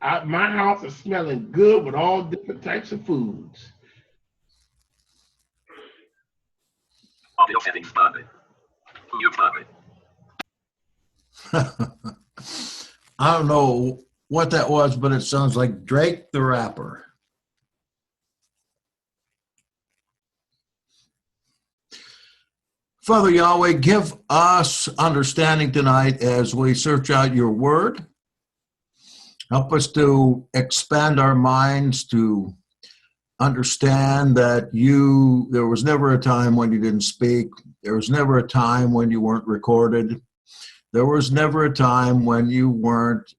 My house is smelling good with all different types of foods. Audio settings button. Mute button. I don't know what that was, but it sounds like Drake the Rapper. Father Yahweh, give us understanding tonight as we search out your word. Help us to expand our minds to understand that there was never a time when you didn't speak. There was never a time when you weren't recorded. There was never a time when you weren't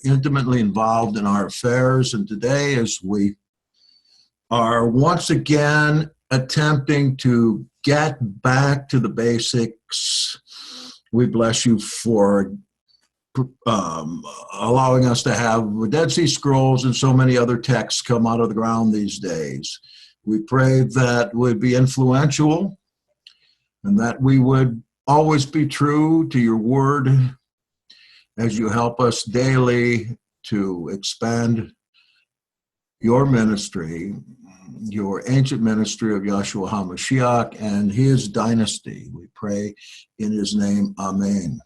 intimately involved in our affairs. And today, as we are once again attempting to get back to the basics, we bless you for allowing us to have the Dead Sea Scrolls and so many other texts come out of the ground these days. We pray that would be influential and that we would always be true to your word as you help us daily to expand your ministry, your ancient ministry of Yahshua HaMashiach and his dynasty. We pray in his name, amen.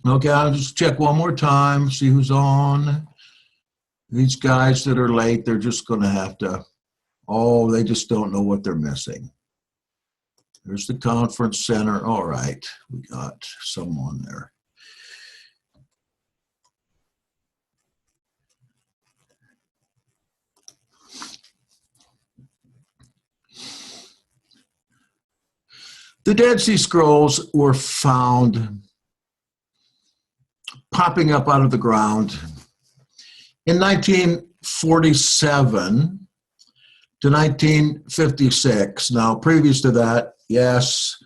Okay, I'll just check one more time, see who's on. These guys that are late, they're just going to have to, they just don't know what they're missing. There's the conference center. All right, we got someone there. The Dead Sea Scrolls were found popping up out of the ground in 1947 to 1956. Now, previous to that, yes,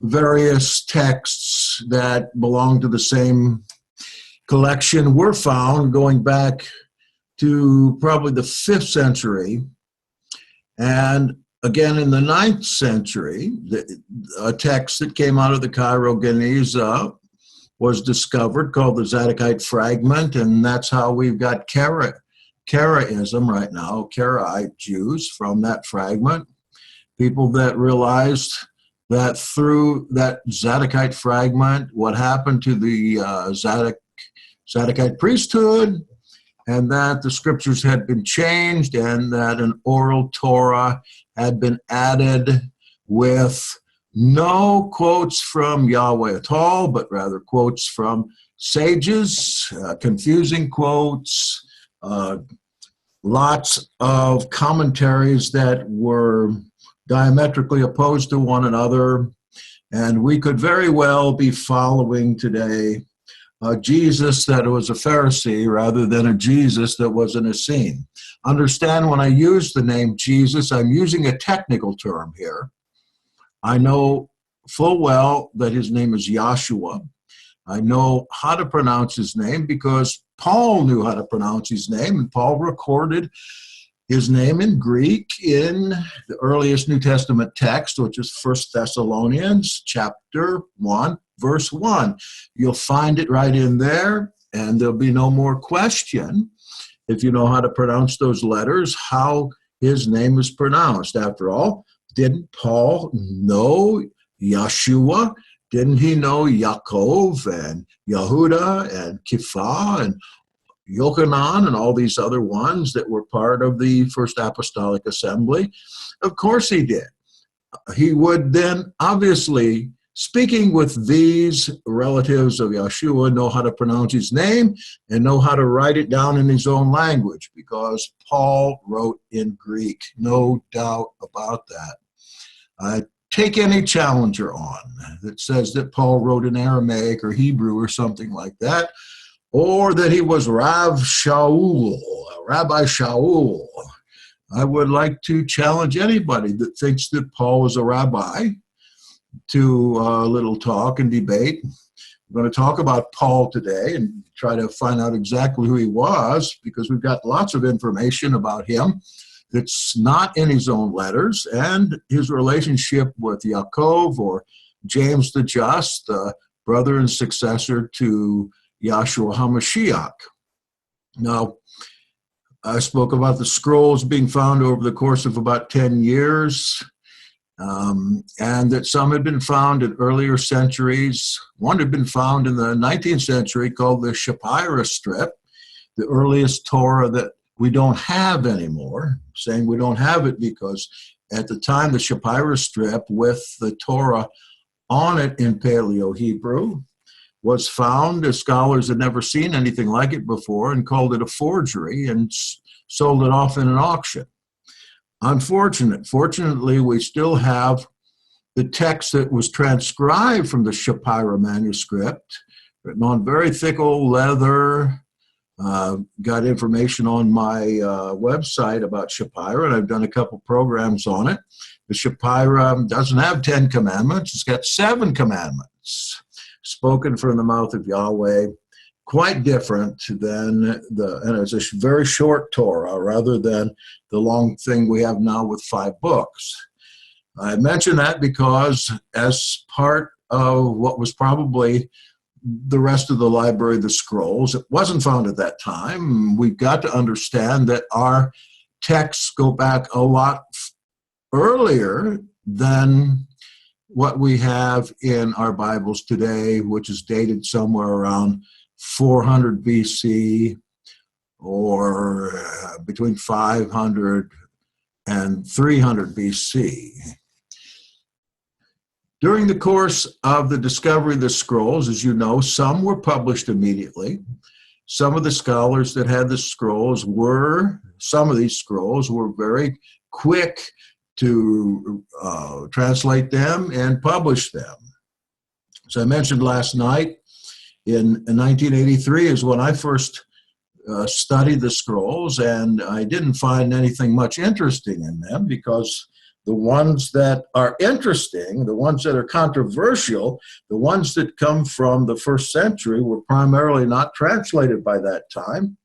various texts that belong to the same collection were found going back to probably the 5th century. And again, in the 9th century, a text that came out of the Cairo Geniza was discovered called the Zadokite fragment, and that's how we've got Karaism right now, Karaite Jews from that fragment. People that realized that through that Zadokite fragment, what happened to the Zadokite priesthood, and that the scriptures had been changed, and that an oral Torah had been added with no quotes from Yahweh at all, but rather quotes from sages, confusing quotes, lots of commentaries that were diametrically opposed to one another. And we could very well be following today a Jesus that was a Pharisee rather than a Jesus that was an Essene. Understand, when I use the name Jesus, I'm using a technical term here. I know full well that his name is Yahshua. I know how to pronounce his name because Paul knew how to pronounce his name, and Paul recorded his name in Greek in the earliest New Testament text, which is 1 Thessalonians chapter 1, verse 1. You'll find it right in there, and there'll be no more question, if you know how to pronounce those letters, how his name is pronounced. After all, didn't Paul know Yeshua? Didn't he know Yaakov and Yehuda and Kipha and Yochanan and all these other ones that were part of the First Apostolic Assembly? Of course he did. He would then, obviously, speaking with these relatives of Yeshua, know how to pronounce his name and know how to write it down in his own language, because Paul wrote in Greek, no doubt about that. Take any challenger on that says that Paul wrote in Aramaic or Hebrew or something like that, or that he was Rabbi Shaul. I would like to challenge anybody that thinks that Paul was a rabbi to a little talk and debate. We're going to talk about Paul today and try to find out exactly who he was, because we've got lots of information about him that's not in his own letters, and his relationship with Yaakov, or James the Just, the brother and successor to Yahshua HaMashiach. Now, I spoke about the scrolls being found over the course of about 10 years, and that some had been found in earlier centuries. One had been found in the 19th century called the Shapira Strip, the earliest Torah that we don't have anymore, saying we don't have it because at the time the Shapira Strip with the Torah on it in Paleo-Hebrew was found. The scholars had never seen anything like it before and called it a forgery and sold it off in an auction. Fortunately, we still have the text that was transcribed from the Shapira manuscript, written on very thick old leather. Got information on my website about Shapira, and I've done a couple programs on it. The Shapira doesn't have 10 commandments. It's got 7 commandments spoken from the mouth of Yahweh, quite different than and it's a very short Torah rather than the long thing we have now with 5 books. I mention that because as part of what was probably the rest of the library, the scrolls, it wasn't found at that time. We've got to understand that our texts go back a lot earlier than what we have in our Bibles today, which is dated somewhere around 400 BC or between 500 and 300 BC. During the course of the discovery of the scrolls, as you know, some were published immediately. Some of the scholars that had the scrolls some of these scrolls were very quick to translate them and publish them. As I mentioned last night, in 1983 is when I first studied the scrolls, and I didn't find anything much interesting in them because the ones that are interesting, the ones that are controversial, the ones that come from the first century were primarily not translated by that time.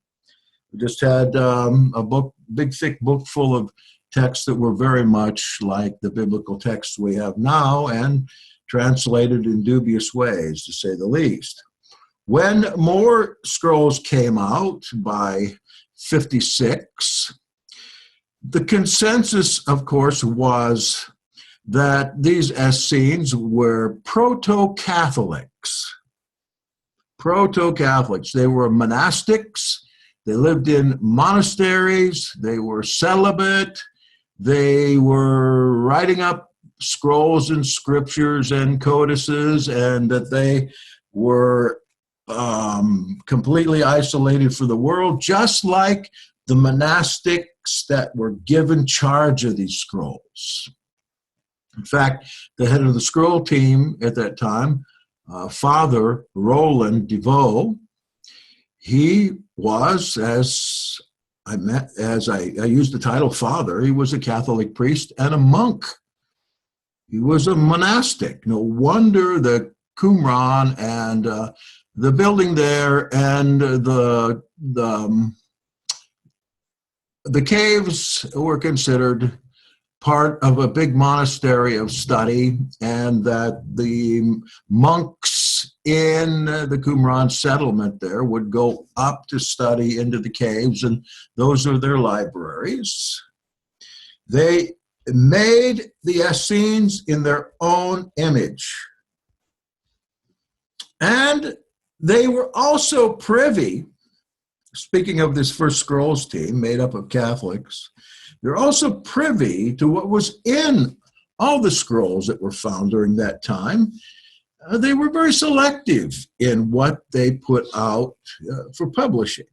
We just had a big thick book full of texts that were very much like the biblical texts we have now and translated in dubious ways, to say the least. When more scrolls came out by 56, the consensus, of course, was that these Essenes were proto-Catholics. Proto-Catholics. They were monastics. They lived in monasteries. They were celibate. They were writing up scrolls and scriptures and codices, and that they were completely isolated from the world, just like the monastics that were given charge of these scrolls. In fact, the head of the scroll team at that time, Father Roland DeVoe, he was, as I used the title father, he was a Catholic priest and a monk. He was a monastic. No wonder the Qumran and the building there and the caves were considered part of a big monastery of study, and that the monks in the Qumran settlement there would go up to study into the caves, and those are their libraries. They made the Essenes in their own image. And they were also privy, speaking of this first scrolls team made up of Catholics, they're also privy to what was in all the scrolls that were found during that time. They were very selective in what they put out for publishing.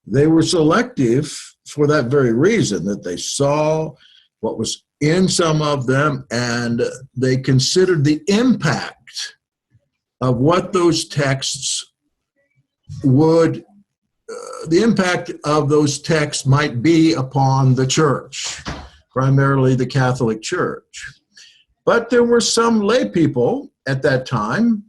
They were selective for that very reason, that they saw what was in some of them, and they considered the impact of what those texts would the impact of those texts might be upon the church, primarily the Catholic Church. But there were some lay people at that time,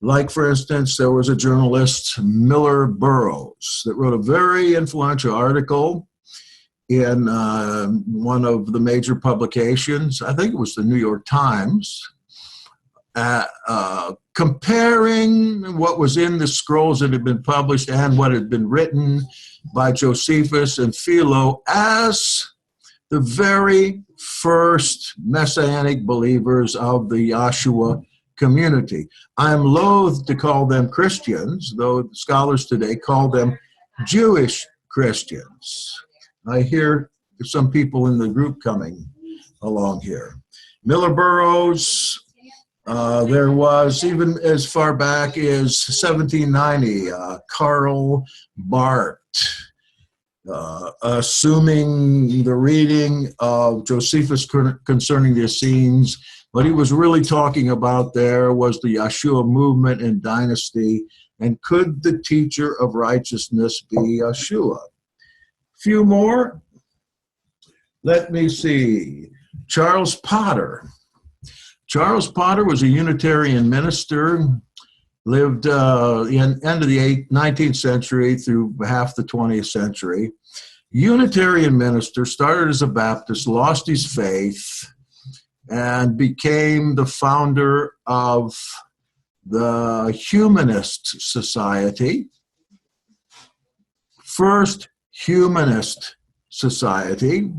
like, for instance, there was a journalist, Miller Burroughs, that wrote a very influential article in one of the major publications, I think it was the New York Times, comparing what was in the scrolls that had been published and what had been written by Josephus and Philo as the very first Messianic believers of the Yahshua community. I'm loath to call them Christians, though scholars today call them Jewish Christians. I hear some people in the group coming along here. Miller Burroughs, there was, even as far back as 1790, Karl Barth, assuming the reading of Josephus concerning the Essenes. What he was really talking about there was the Yahshua movement and dynasty, and could the teacher of righteousness be Yahshua? Few more. Let me see. Charles Potter. Charles Potter was a Unitarian minister, lived in end of the 19th century through half the 20th century. Unitarian minister, started as a Baptist, lost his faith, and became the founder of the Humanist Society, first humanist society,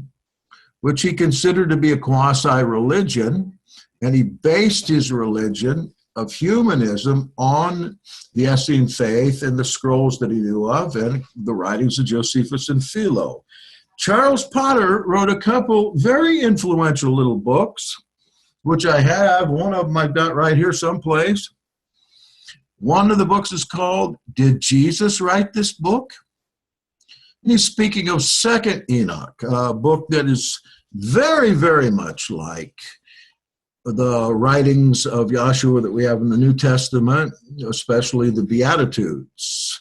which he considered to be a quasi-religion, and he based his religion of humanism on the Essene faith and the scrolls that he knew of and the writings of Josephus and Philo. Charles Potter wrote a couple very influential little books, which I have. One of them I've got right here someplace. One of the books is called, Did Jesus Write This Book? He's speaking of Second Enoch, a book that is very, very much like the writings of Yahshua that we have in the New Testament, especially the Beatitudes.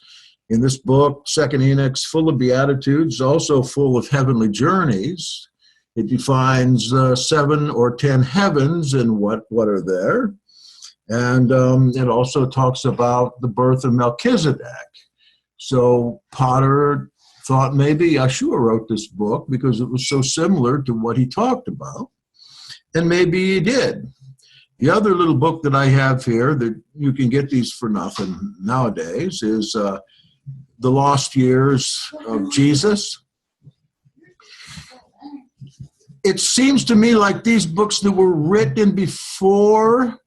In this book, Second Enoch's full of Beatitudes, also full of heavenly journeys. It defines 7 or 10 heavens and what are there. And it also talks about the birth of Melchizedek. So Potter thought maybe Yahshua wrote this book because it was so similar to what he talked about. And maybe he did. The other little book that I have here, that you can get these for nothing nowadays, is The Lost Years of Jesus. It seems to me like these books that were written before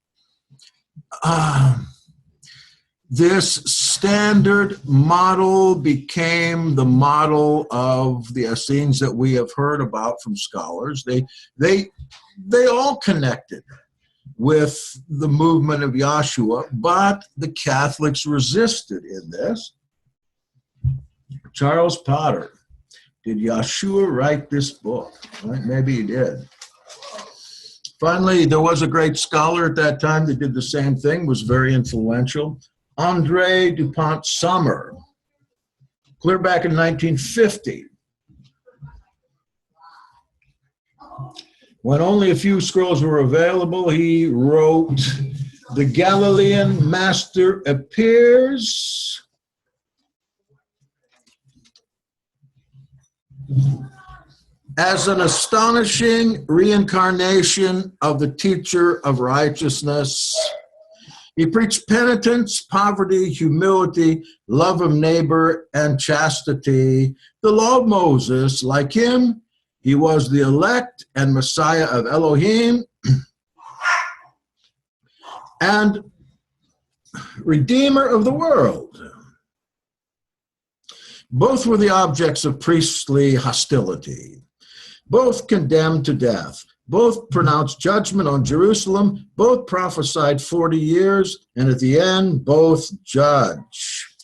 this standard model became the model of the Essenes that we have heard about from scholars. They all connected with the movement of Yahshua, but the Catholics resisted in this. Charles Potter. Did Yahshua write this book? Right? Maybe he did. Finally, there was a great scholar at that time that did the same thing, was very influential. André Dupont Sommer, clear back in 1950. When only a few scrolls were available, he wrote, The Galilean Master Appears. As an astonishing reincarnation of the teacher of righteousness. He preached penitence, poverty, humility, love of neighbor, and chastity. The law of Moses, like him, he was the elect and Messiah of Elohim and Redeemer of the world. Both were the objects of priestly hostility. Both condemned to death. Both pronounced judgment on Jerusalem. Both prophesied 40 years. And at the end, both judge.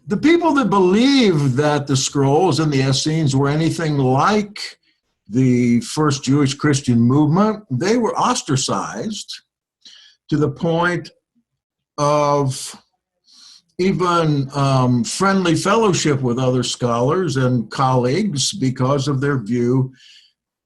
The people that believed that the scrolls and the Essenes were anything like the first Jewish Christian movement, they were ostracized to the point of even friendly fellowship with other scholars and colleagues because of their view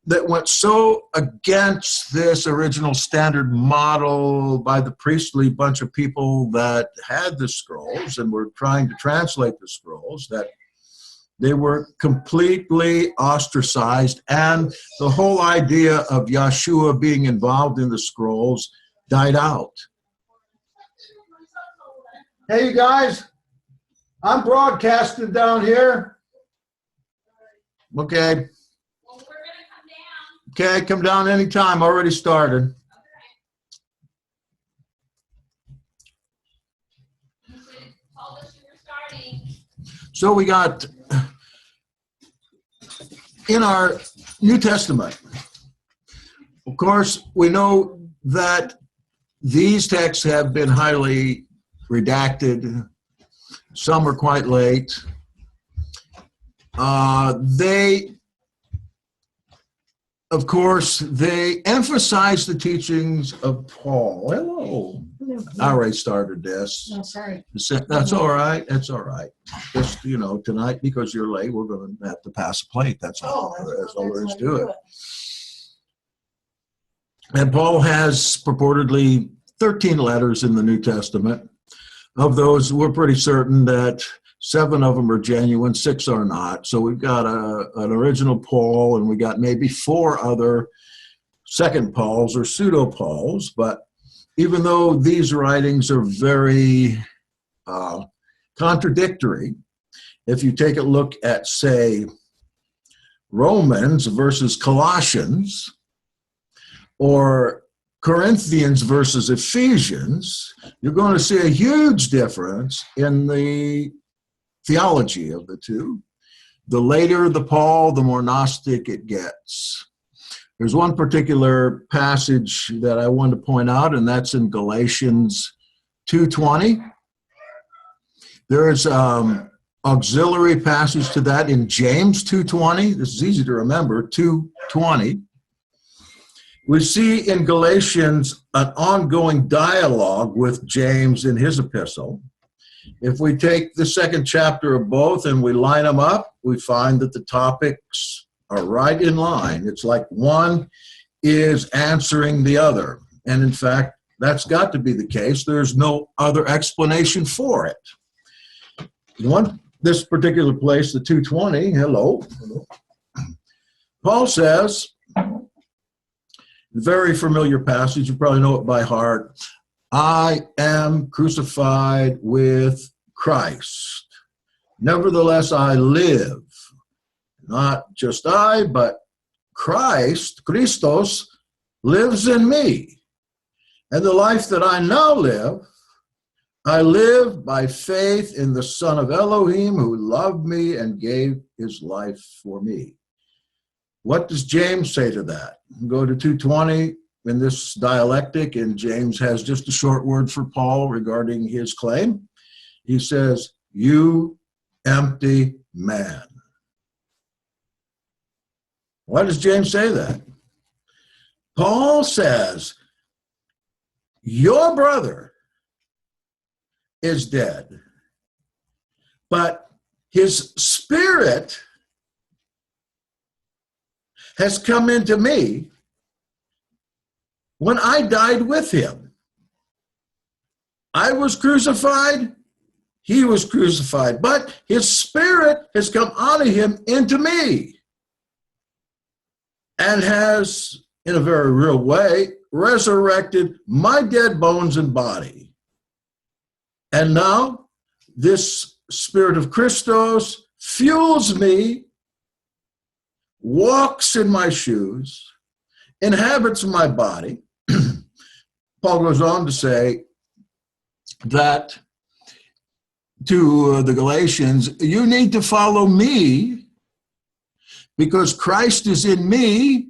that went so against this original standard model by the priestly bunch of people that had the scrolls and were trying to translate the scrolls, that They were completely ostracized, and the whole idea of Yeshua being involved in the scrolls died out. Hey, you guys, I'm broadcasting down here. Okay. Okay, come down anytime. Already started. So we got in our New Testament, of course, we know that these texts have been highly redacted. Some are quite late. Of course, they emphasize the teachings of Paul. Hello. I already started this. No, sorry. That's all right. That's all right. Just, tonight, because you're late, we're going to have to pass a plate. That's all there is to it. And Paul has purportedly 13 letters in the New Testament. Of those, we're pretty certain that 7 of them are genuine, 6 are not. So we've got an original Paul, and we got maybe 4 other second Pauls or pseudo Pauls. But even though these writings are very contradictory, if you take a look at, say, Romans versus Colossians, or Corinthians versus Ephesians, you're going to see a huge difference in the theology of the two. The later the Paul, the more Gnostic it gets. There's one particular passage that I want to point out, and that's in Galatians 2:20. There's auxiliary passage to that in James 2:20. This is easy to remember, 2:20. We see in Galatians an ongoing dialogue with James in his epistle. If we take the second chapter of both and we line them up, we find that the topics are right in line. It's like one is answering the other. And in fact, that's got to be the case. There's no other explanation for it. This particular place, the 2:20, hello. Paul says, very familiar passage, you probably know it by heart, I am crucified with Christ. Nevertheless, I live. Not just I, but Christ, Christos, lives in me. And the life that I now live, I live by faith in the Son of Elohim who loved me and gave his life for me. What does James say to that? Go to 2:20 in this dialectic, and James has just a short word for Paul regarding his claim. He says, you empty man. Why does James say that? Paul says, your brother is dead, but his spirit has come into me when I died with him. I was crucified, he was crucified, but his spirit has come out of him into me and has, in a very real way, resurrected my dead bones and body. And now this spirit of Christos fuels me, walks in my shoes, inhabits my body. Paul goes on to say that to the Galatians, you need to follow me because Christ is in me,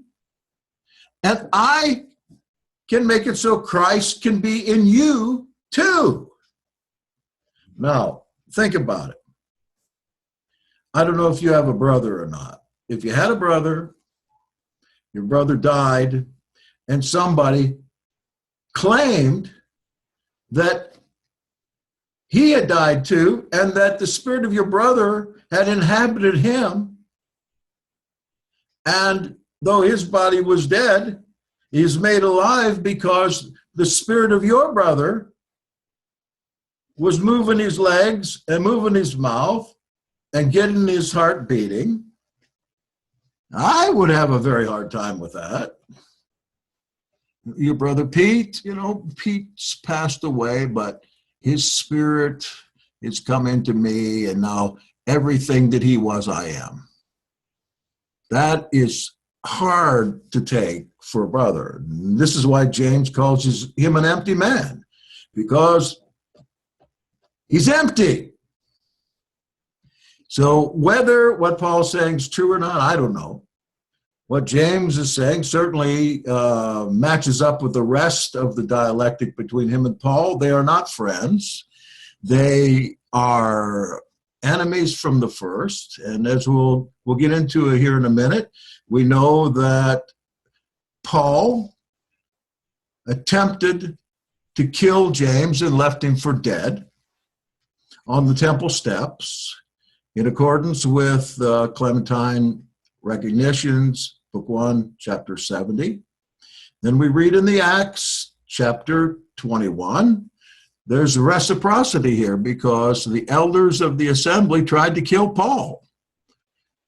and I can make it so Christ can be in you too. Now, think about it. I don't know if you have a brother or not. If you had a brother, your brother died, and somebody claimed that he had died too, and that the spirit of your brother had inhabited him, and though his body was dead, he's made alive because the spirit of your brother was moving his legs and moving his mouth and getting his heart beating. I would have a very hard time with that. Your brother Pete, Pete's passed away, but his spirit has come into me, and now everything that he was, I am. That is hard to take for a brother. And this is why James calls him an empty man, because he's empty. So whether what Paul's saying is true or not, I don't know. What James is saying certainly matches up with the rest of the dialectic between him and Paul. They are not friends. They are enemies from the first. And as we'll get into it here in a minute, we know that Paul attempted to kill James and left him for dead on the temple steps in accordance with Clementine Recognitions, Book 1, Chapter 70. Then we read in the Acts, Chapter 21, there's reciprocity here because the elders of the assembly tried to kill Paul.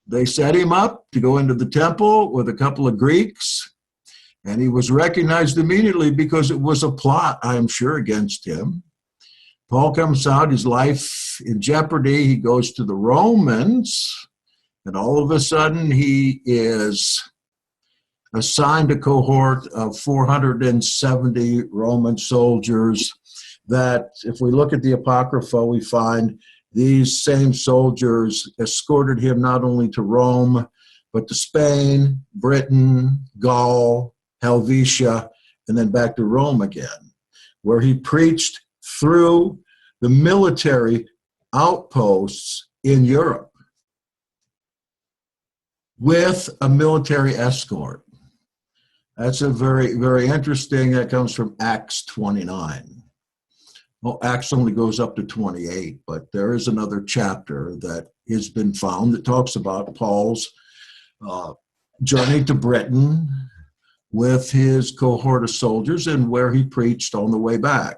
They set him up to go into the temple with a couple of Greeks, and he was recognized immediately because it was a plot, I am sure, against him. Paul comes out, his life in jeopardy. He goes to the Romans, and all of a sudden he is assigned a cohort of 470 Roman soldiers that, if we look at the Apocrypha, we find these same soldiers escorted him not only to Rome, but to Spain, Britain, Gaul, Helvetia, and then back to Rome again, where he preached through the military outposts in Europe with a military escort. That's a very, very interesting. That comes from Acts 29. Well, Acts only goes up to 28, but there is another chapter that has been found that talks about Paul's journey to Britain with his cohort of soldiers and where he preached on the way back.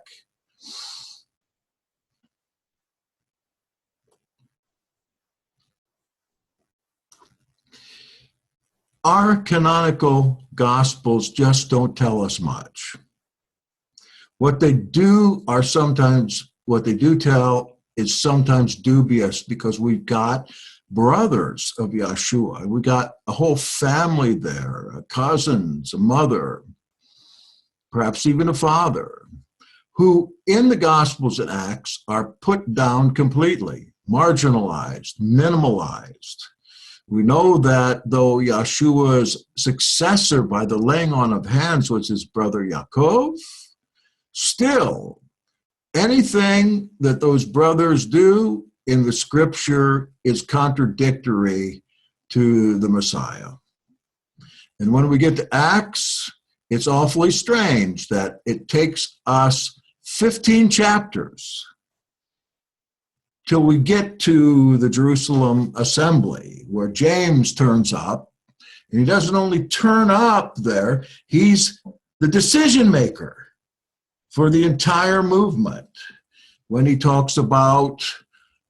Our canonical Gospels just don't tell us much. What they do tell is sometimes dubious because we've got brothers of Yeshua. We got a whole family there, cousins, a mother, perhaps even a father, who in the Gospels and Acts are put down completely, marginalized, minimalized. We know that though Yeshua's successor by the laying on of hands was his brother Yaakov, still, anything that those brothers do in the scripture is contradictory to the Messiah. And when we get to Acts, it's awfully strange that it takes us 15 chapters till we get to the Jerusalem assembly, where James turns up. And he doesn't only turn up there, he's the decision maker for the entire movement when he talks about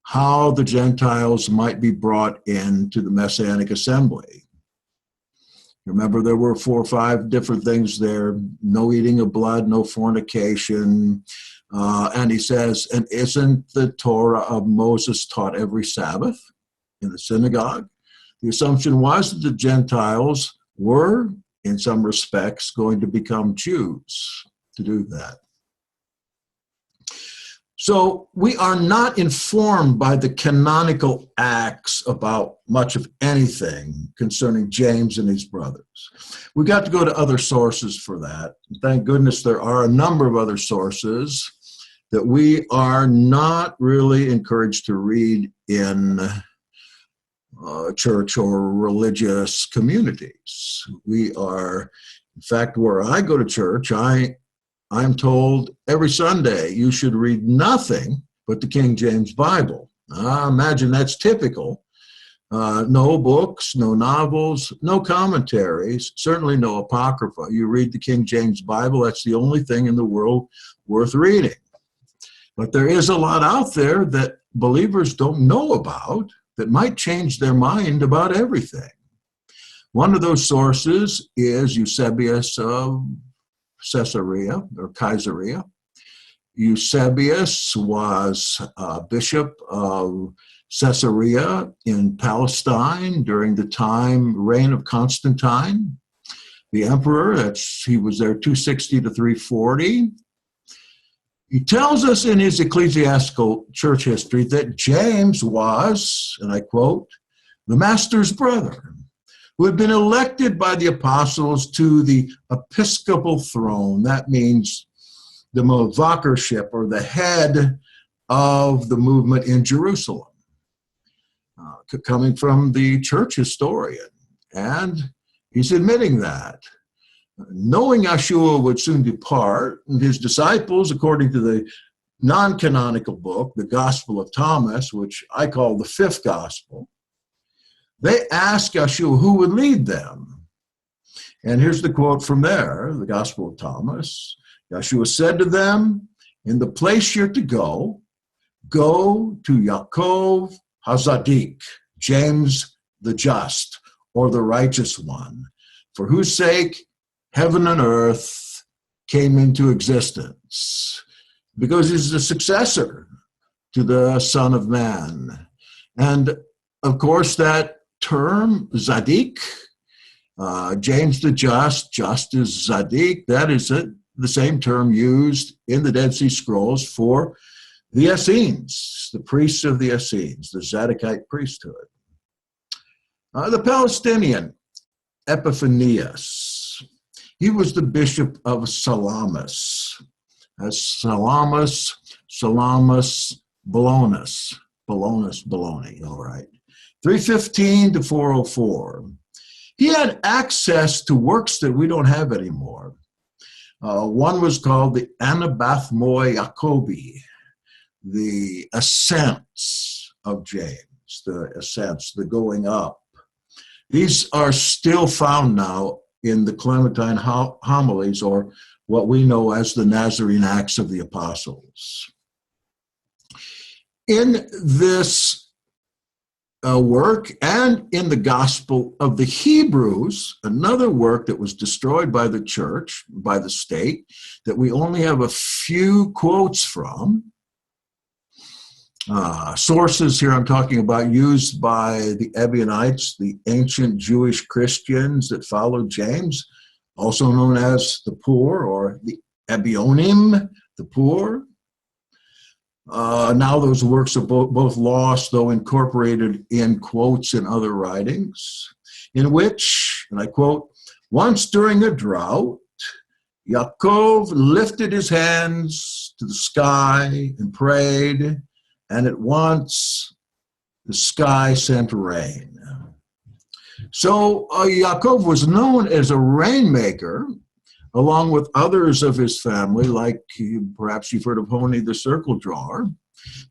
how the Gentiles might be brought into the Messianic assembly. Remember, there were 4 or 5 different things there: no eating of blood, no fornication. And he says, and isn't the Torah of Moses taught every Sabbath in the synagogue? The assumption was that the Gentiles were, in some respects, going to become Jews to do that. So we are not informed by the canonical Acts about much of anything concerning James and his brothers. We got to go to other sources for that. Thank goodness there are a number of other sources that we are not really encouraged to read in church or religious communities. We are, in fact, where I go to church, I'm told every Sunday you should read nothing but the King James Bible. I imagine that's typical. No books, no novels, no commentaries, certainly no Apocrypha. You read the King James Bible, that's the only thing in the world worth reading. But there is a lot out there that believers don't know about that might change their mind about everything. One of those sources is Eusebius of Caesarea or Caesarea. Eusebius was bishop of Caesarea in Palestine during the reign of Constantine, the emperor. He was there 260 to 340. He tells us in his ecclesiastical church history that James was, and I quote, the master's brother, who had been elected by the apostles to the episcopal throne. That means the movakership, or the head of the movement in Jerusalem, coming from the church historian. And he's admitting that. Knowing Yeshua would soon depart, and his disciples, according to the non-canonical book, the Gospel of Thomas, which I call the fifth gospel, they asked Yeshua who would lead them. And here's the quote from there, the Gospel of Thomas. Yeshua said to them, in the place you're to go to Yaakov HaZadik, James the just, or the righteous one, for whose sake heaven and earth came into existence, because he's the successor to the Son of Man. And of course, that term, Zadik, James the just is Zadik, that is the same term used in the Dead Sea Scrolls for the Essenes, the priests of the Essenes, the Zadokite priesthood. The Palestinian Epiphanius, he was the bishop of Salamis. Salamis, Bologna, all right. 315 to 404. He had access to works that we don't have anymore. One was called the Anabathmoi Jacobi, the ascents of James, the ascents, the going up. These are still found now in the Clementine homilies, or what we know as the Nazarene Acts of the Apostles. In this work and in the Gospel of the Hebrews, another work that was destroyed by the church, by the state, that we only have a few quotes from. Sources here I'm talking about used by the Ebionites, the ancient Jewish Christians that followed James, also known as the poor, or the Ebionim, the poor. Now those works are both lost, though incorporated in quotes in other writings, in which, and I quote, once during a drought, Yaakov lifted his hands to the sky and prayed, and at once the sky sent rain. So Yaakov was known as a rainmaker, along with others of his family, like perhaps you've heard of Honi the circle drawer.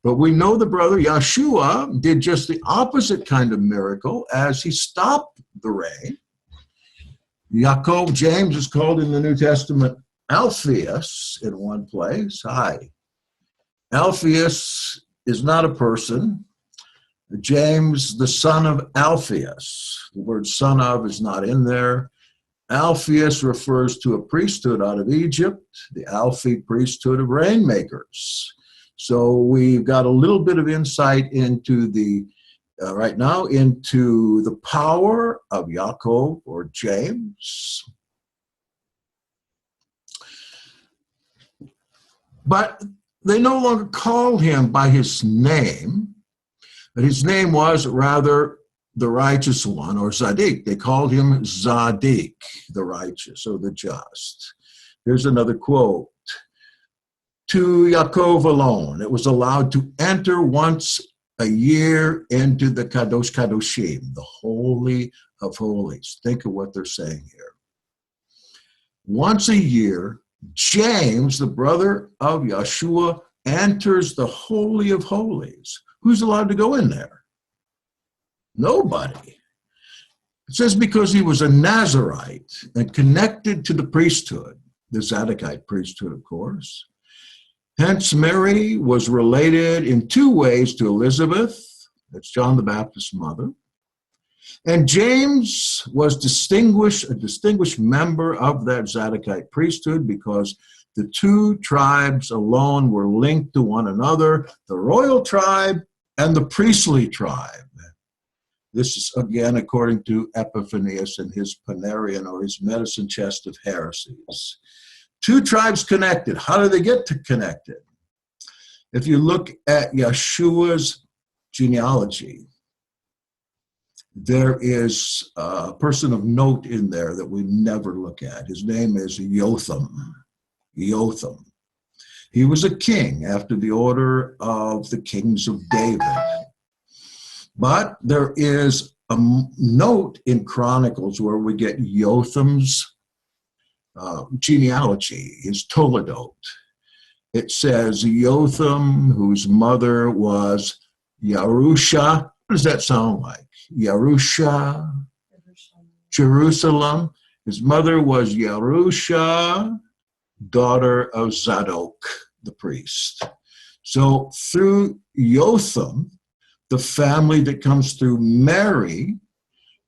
But we know the brother Yeshua did just the opposite kind of miracle as he stopped the rain. Yaakov, James is called in the New Testament Alphaeus in one place. Hi. Alphaeus is not a person. James, the son of Alphaeus. The word son of is not in there. Alphaeus refers to a priesthood out of Egypt, the Alphi priesthood of rainmakers. So we've got a little bit of insight into right now into the power of Yaakov or James. But they no longer call him by his name, but his name was rather the righteous one, or Zadik. They called him Zadik, the righteous, or the just. Here's another quote. To Yaakov alone, it was allowed to enter once a year into the Kadosh Kadoshim, the Holy of Holies. Think of what they're saying here. Once a year, James, the brother of Yeshua, enters the Holy of Holies. Who's allowed to go in there? Nobody. It says because he was a Nazarite and connected to the priesthood, the Zadokite priesthood, of course. Hence, Mary was related in two ways to Elizabeth, That's John the Baptist's mother. And James was a distinguished member of that Zadokite priesthood because the two tribes alone were linked to one another, the royal tribe and the priestly tribe. This is, again, according to Epiphanius and his Panarion, or his medicine chest of heresies. Two tribes connected. How do they get connected? If you look at Yeshua's genealogy, there is a person of note in there that we never look at. His name is Jotham. Jotham. He was a king after the order of the kings of David. But there is a note in Chronicles where we get Jotham's genealogy, his Toledot. It says Jotham, whose mother was Yarusha. What does that sound like? Yarusha, Jerusalem. His mother was Yarusha, daughter of Zadok, the priest. So through Jotham, the family that comes through Mary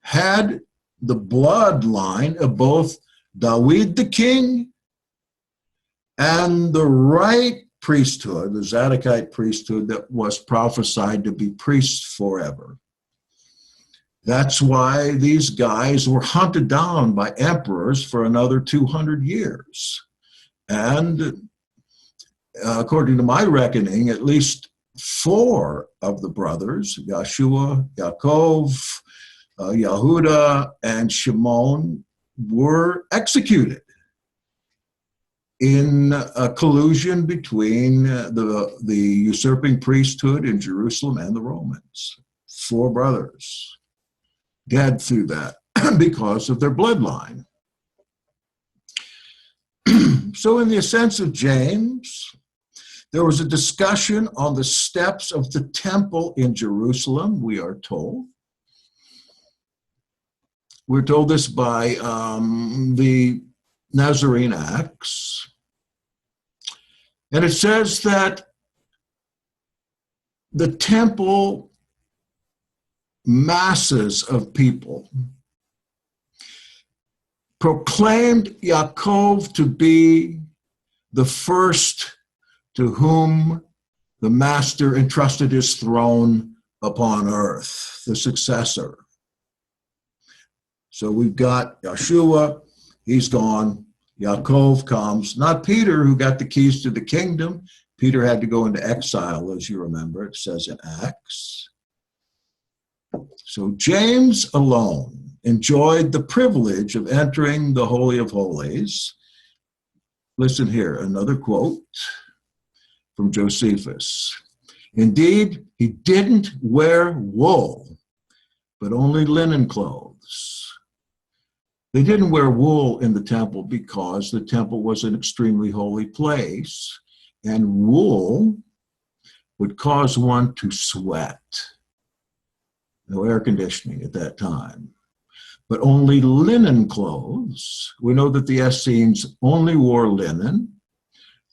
had the bloodline of both David the king and the right priesthood, the Zadokite priesthood that was prophesied to be priests forever. That's why these guys were hunted down by emperors for another 200 years. And according to my reckoning, at least 4 of the brothers, Yeshua, Yaakov, Yehuda, and Shimon, were executed in a collusion between the usurping priesthood in Jerusalem and the Romans. 4 brothers dead through that because of their bloodline. So in the Ascents of James, there was a discussion on the steps of the temple in Jerusalem, we are told. We're told this by the Nazarene Acts. And it says that the temple masses of people proclaimed Yaakov to be the first to whom the master entrusted his throne upon earth, the successor. So we've got Yeshua, he's gone. Yaakov comes, not Peter, who got the keys to the kingdom. Peter had to go into exile, as you remember, it says in Acts. So James alone enjoyed the privilege of entering the Holy of Holies. Listen here, another quote from Josephus. Indeed, he didn't wear wool, but only linen clothes. They didn't wear wool in the temple because the temple was an extremely holy place, and wool would cause one to sweat. No air conditioning at that time. But only linen clothes. We know that the Essenes only wore linen.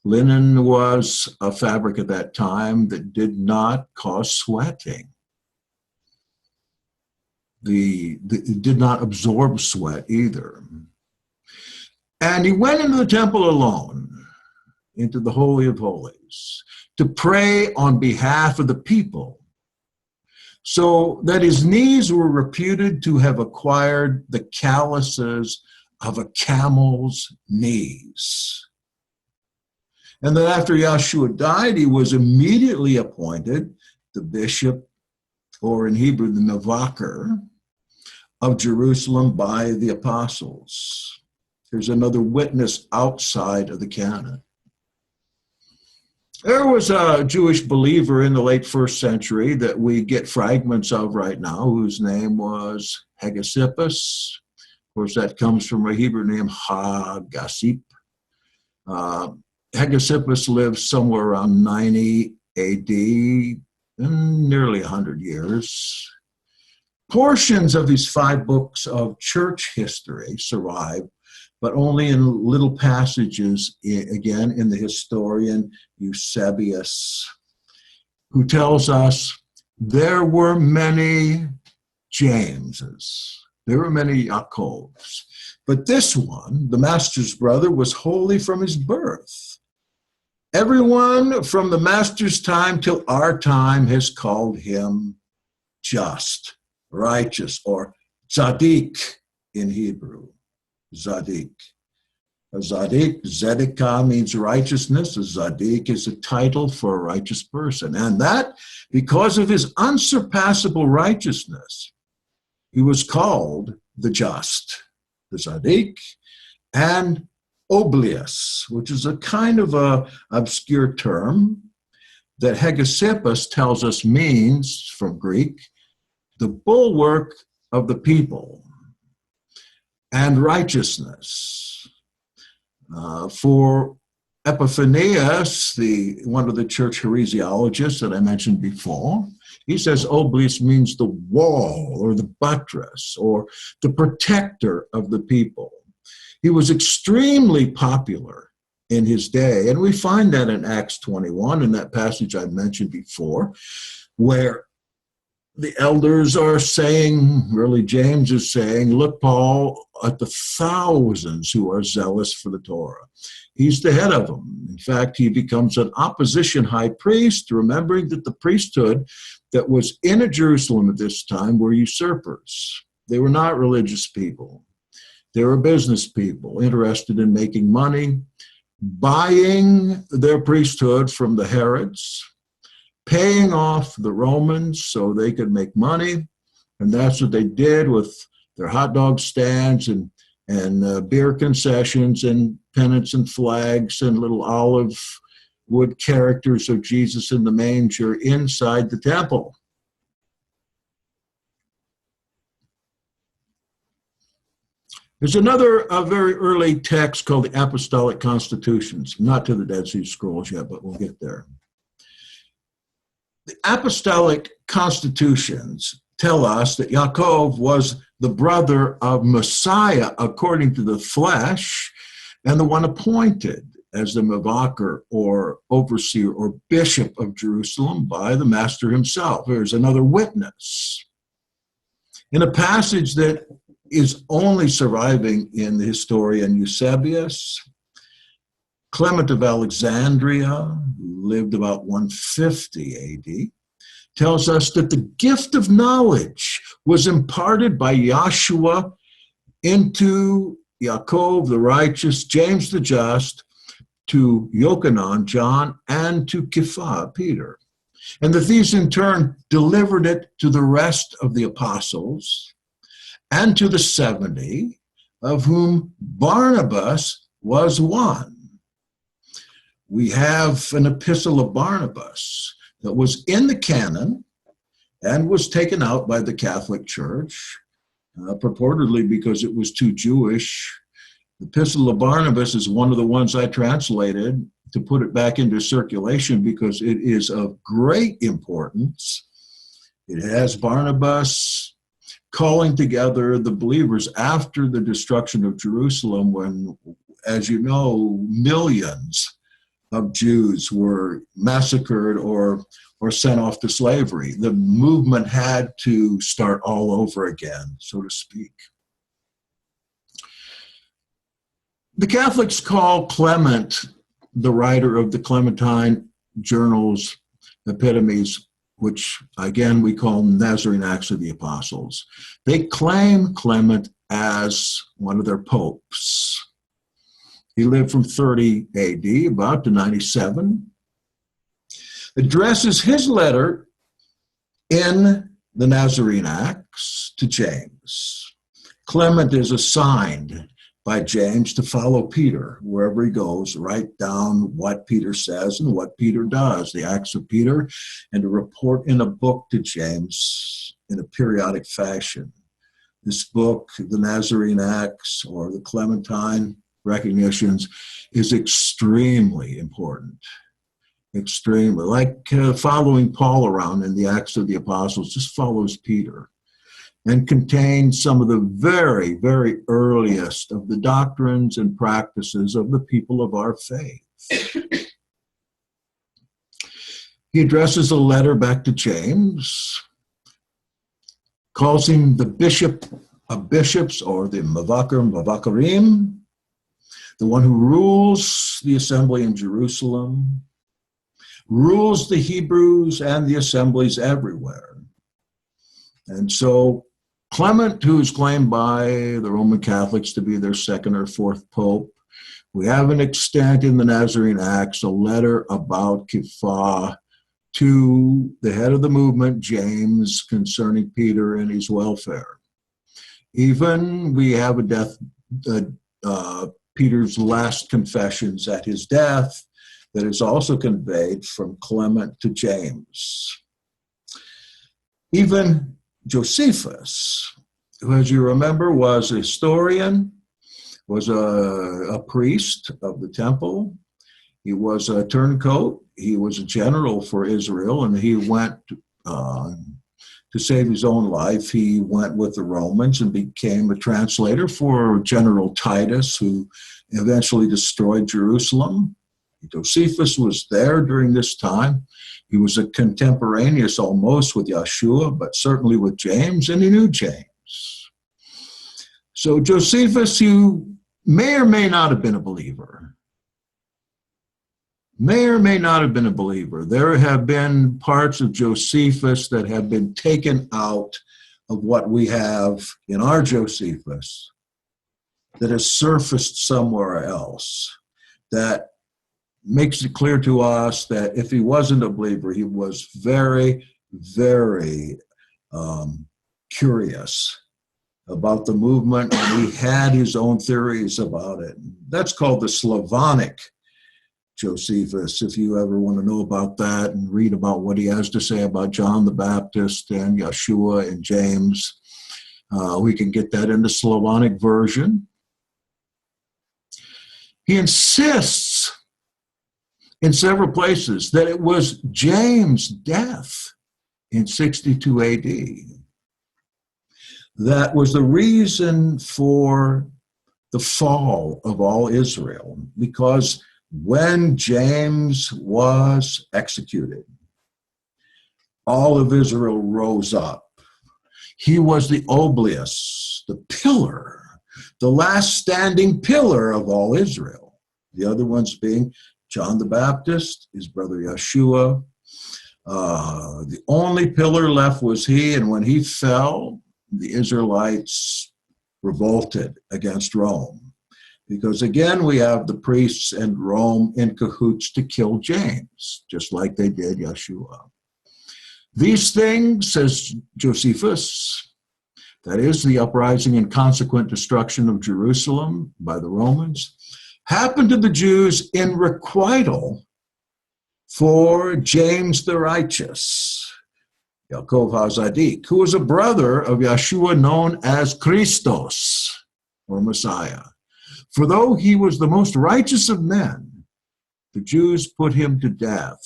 Linen was a fabric at that time that did not cause sweating. It did not absorb sweat either. And he went into the temple alone, into the Holy of Holies, to pray on behalf of the people, so that his knees were reputed to have acquired the calluses of a camel's knees. And then after Yeshua died, he was immediately appointed the bishop, or in Hebrew, the Navaker, of Jerusalem by the apostles. There's another witness outside of the canon. There was a Jewish believer in the late 1st century that we get fragments of right now, whose name was Hegesippus. Of course, that comes from a Hebrew name, Ha-Gassip. Hegesippus lived somewhere around 90 AD, nearly 100 years. Portions of these 5 books of church history survive, but only in little passages, again, in the historian Eusebius, who tells us there were many Jameses. There were many Jacobs. But this one, the master's brother, was holy from his birth. Everyone from the master's time till our time has called him just, righteous, or tzaddik in Hebrew. Tzaddik. A tzaddik, tzedekah means righteousness. A tzaddik is a title for a righteous person. And that, because of his unsurpassable righteousness, he was called the just, the tzaddik, and oblius, which is a kind of a obscure term that Hegesippus tells us means, from Greek, the bulwark of the people and righteousness. For Epiphanius, one of the church heresiologists that I mentioned before, he says oblius means the wall or the buttress or the protector of the people. He was extremely popular in his day, and we find that in Acts 21, in that passage I mentioned before, where the elders are saying, really James is saying, look, Paul, at the thousands who are zealous for the Torah. He's the head of them. In fact, he becomes an opposition high priest, remembering that the priesthood that was in Jerusalem at this time were usurpers. They were not religious people. They were business people interested in making money, buying their priesthood from the Herods, paying off the Romans so they could make money. And that's what they did with their hot dog stands and beer concessions and pennants and flags and little olive wood characters of Jesus in the manger inside the temple. There's another very early text called the Apostolic Constitutions, not to the Dead Sea Scrolls yet, but we'll get there. The Apostolic Constitutions tell us that Yaakov was the brother of Messiah according to the flesh and the one appointed as the Mavaker or overseer or bishop of Jerusalem by the master himself. Here's another witness. In a passage that is only surviving in the historian Eusebius, Clement of Alexandria, who lived about 150 AD, tells us that the gift of knowledge was imparted by Yahshua into Yaakov the righteous, James the just, to Yochanan, John, and to Kepha, Peter. And that these in turn delivered it to the rest of the apostles and to the 70, of whom Barnabas was one. We have an epistle of Barnabas that was in the canon and was taken out by the Catholic Church, purportedly because it was too Jewish. The epistle of Barnabas is one of the ones I translated to put it back into circulation because it is of great importance. It has Barnabas calling together the believers after the destruction of Jerusalem when, as you know, millions of Jews were massacred or sent off to slavery. The movement had to start all over again, so to speak. The Catholics call Clement, the writer of the Clementine journals, epitomes, which again we call Nazarene Acts of the Apostles. They claim Clement as one of their popes. He lived from 30 AD, about to 97. Addresses his letter in the Nazarene Acts to James. Clement is assigned by James to follow Peter wherever he goes, write down what Peter says and what Peter does, the Acts of Peter, and to report in a book to James in a periodic fashion. This book, the Nazarene Acts or the Clementine recognitions, is extremely important. Extremely. Like following Paul around in the Acts of the Apostles, just follows Peter, and contains some of the very, very earliest of the doctrines and practices of the people of our faith. he addresses a letter back to James, calls him the bishop of bishops, or the Mavakarim, the one who rules the assembly in Jerusalem, rules the Hebrews and the assemblies everywhere. And so Clement, who is claimed by the Roman Catholics to be their second or fourth pope, we have an extant in the Nazarene Acts, a letter about Kipha to the head of the movement, James, concerning Peter and his welfare. Even we have Peter's last confessions at his death that is also conveyed from Clement to James. Even Josephus, who, as you remember, was a historian, was a priest of the temple. He was a turncoat. He was a general for Israel, and he went to save his own life. He went with the Romans and became a translator for General Titus, who eventually destroyed Jerusalem. Josephus was there during this time. He was a contemporaneous almost with Yeshua, but certainly with James, and he knew James. So Josephus, who may or may not have been a believer, there have been parts of Josephus that have been taken out of what we have in our Josephus that has surfaced somewhere else, that makes it clear to us that if he wasn't a believer, he was very, very curious about the movement, and he had his own theories about it. That's called the Slavonic Josephus, if you ever want to know about that and read about what he has to say about John the Baptist and Yeshua and James. We can get that in the Slavonic version. He insists in several places that it was James' death in 62 AD that was the reason for the fall of all Israel, because when James was executed, all of Israel rose up. He was the obelisk, the pillar, the last standing pillar of all Israel. The other ones being John the Baptist, his brother Yeshua. The only pillar left was he, and when he fell, the Israelites revolted against Rome. Because again, we have the priests and Rome in cahoots to kill James, just like they did Yeshua. These things, says Josephus, that is the uprising and consequent destruction of Jerusalem by the Romans, happened to the Jews in requital for James the Righteous, Yaakov HaZadik, who was a brother of Yeshua known as Christos, or Messiah. For though he was the most righteous of men, the Jews put him to death.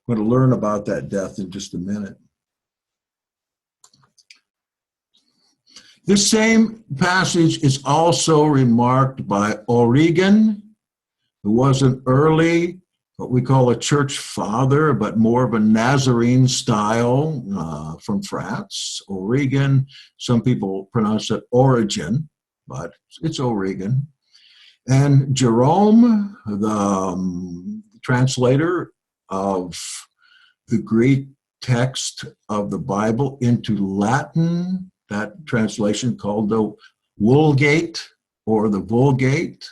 I'm going to learn about that death in just a minute. This same passage is also remarked by Origen, who was an early, what we call a church father, but more of a Nazarene style from France. Origen, some people pronounce it Origen, but it's Origen. And Jerome, the translator of the Greek text of the Bible into Latin, that translation called the Vulgate or the Vulgate,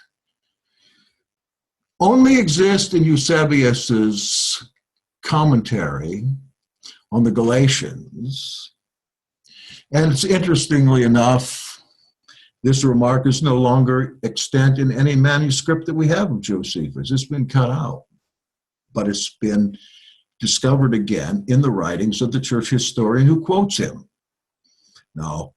only exists in Eusebius's commentary on the Galatians. And it's interestingly enough, this remark is no longer extant in any manuscript that we have of Josephus. It's been cut out, but it's been discovered again in the writings of the church historian who quotes him. Now,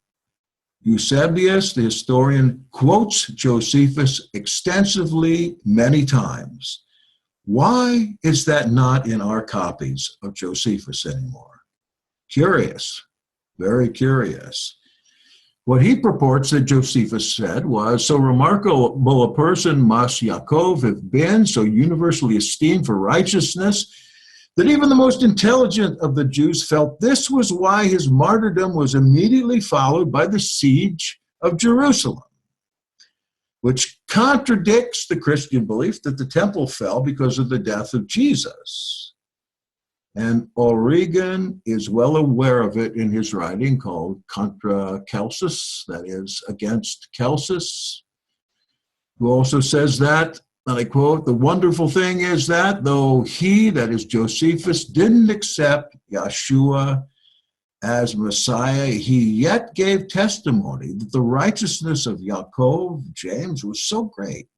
Eusebius, the historian, quotes Josephus extensively many times. Why is that not in our copies of Josephus anymore? Curious, very curious. What he purports that Josephus said was, so remarkable a person must Yaakov have been, so universally esteemed for righteousness, that even the most intelligent of the Jews felt this was why his martyrdom was immediately followed by the siege of Jerusalem, which contradicts the Christian belief that the temple fell because of the death of Jesus. And Origen is well aware of it in his writing called Contra Celsus, that is, against Celsus, who also says that, and I quote, "The wonderful thing is that though he," that is Josephus, "didn't accept Yeshua as Messiah, he yet gave testimony that the righteousness of Yaakov," James, "was so great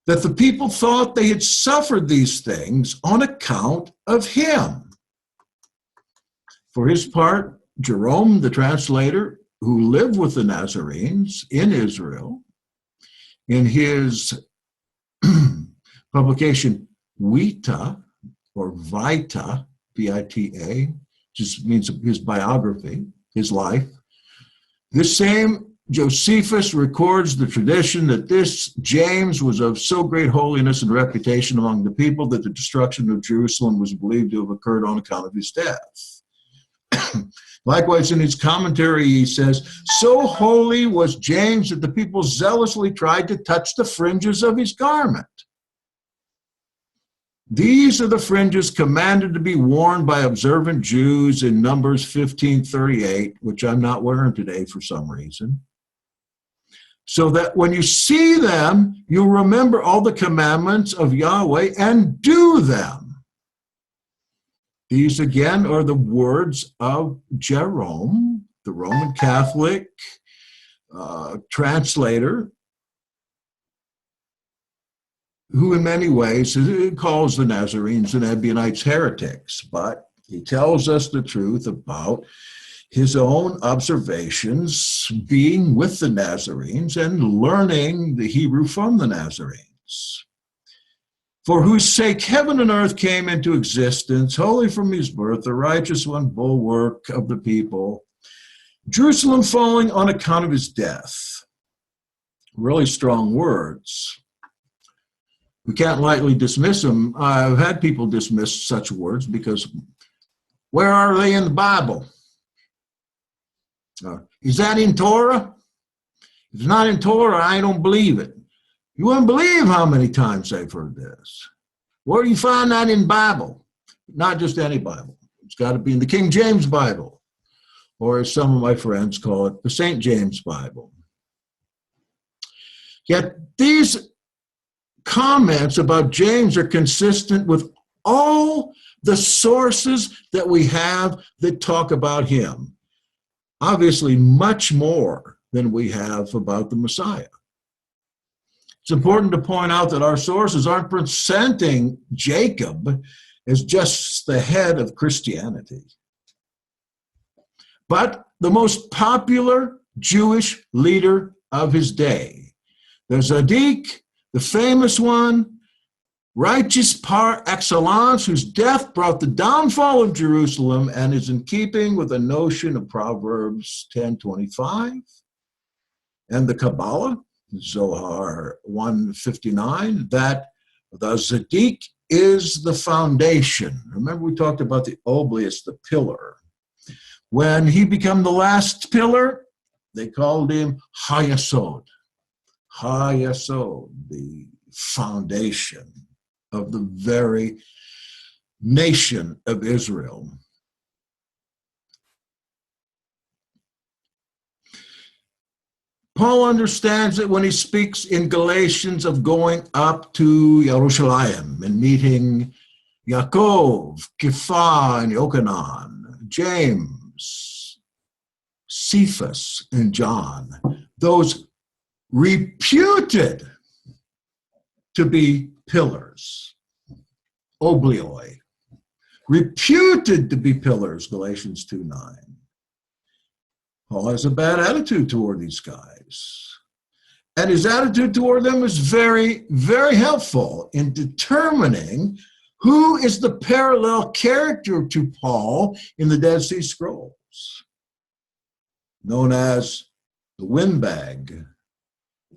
that the people thought they had suffered these things on account of him." For his part, Jerome, the translator, who lived with the Nazarenes in Israel, in his publication Vita, or Vita, V-I-T-A, just means his biography, his life, this same Josephus records the tradition that this James was of so great holiness and reputation among the people that the destruction of Jerusalem was believed to have occurred on account of his death. Likewise, in his commentary, he says, "So holy was James that the people zealously tried to touch the fringes of his garment. These are the fringes commanded to be worn by observant Jews in Numbers 15:38, which I'm not wearing today for some reason, so that when you see them, you'll remember all the commandments of Yahweh and do them." These, again, are the words of Jerome, the Roman Catholic translator, who in many ways calls the Nazarenes and Ebionites heretics, but he tells us the truth about his own observations being with the Nazarenes and learning the Hebrew from the Nazarenes. "For whose sake heaven and earth came into existence, holy from his birth, the righteous one, bulwark of the people, Jerusalem falling on account of his death." Really strong words. We can't lightly dismiss them. I've had people dismiss such words because where are they in the Bible? Is that in Torah? If it's not in Torah, I don't believe it. You wouldn't believe how many times I've heard this. Where do you find that in Bible? Not just any Bible. It's got to be in the King James Bible, or as some of my friends call it, the St. James Bible. Yet these comments about James are consistent with all the sources that we have that talk about him. Obviously, much more than we have about the Messiah. It's important to point out that our sources aren't presenting Jacob as just the head of Christianity, but the most popular Jewish leader of his day. The Tzaddik, the famous one, righteous par excellence, whose death brought the downfall of Jerusalem and is in keeping with the notion of Proverbs 10:25 and the Kabbalah, Zohar 159, that the Tzaddik is the foundation. Remember, we talked about the obelisk, the pillar. When he became the last pillar, they called him Hayasod. Hayasod, the foundation of the very nation of Israel. Paul understands it when he speaks in Galatians of going up to Jerusalem and meeting Yaakov, Kepha, and Yochanan, James, Cephas, and John, those reputed to be pillars, oblioi, reputed to be pillars, Galatians 2:9. Paul has a bad attitude toward these guys. And his attitude toward them is very, very helpful in determining who is the parallel character to Paul in the Dead Sea Scrolls, known as the windbag,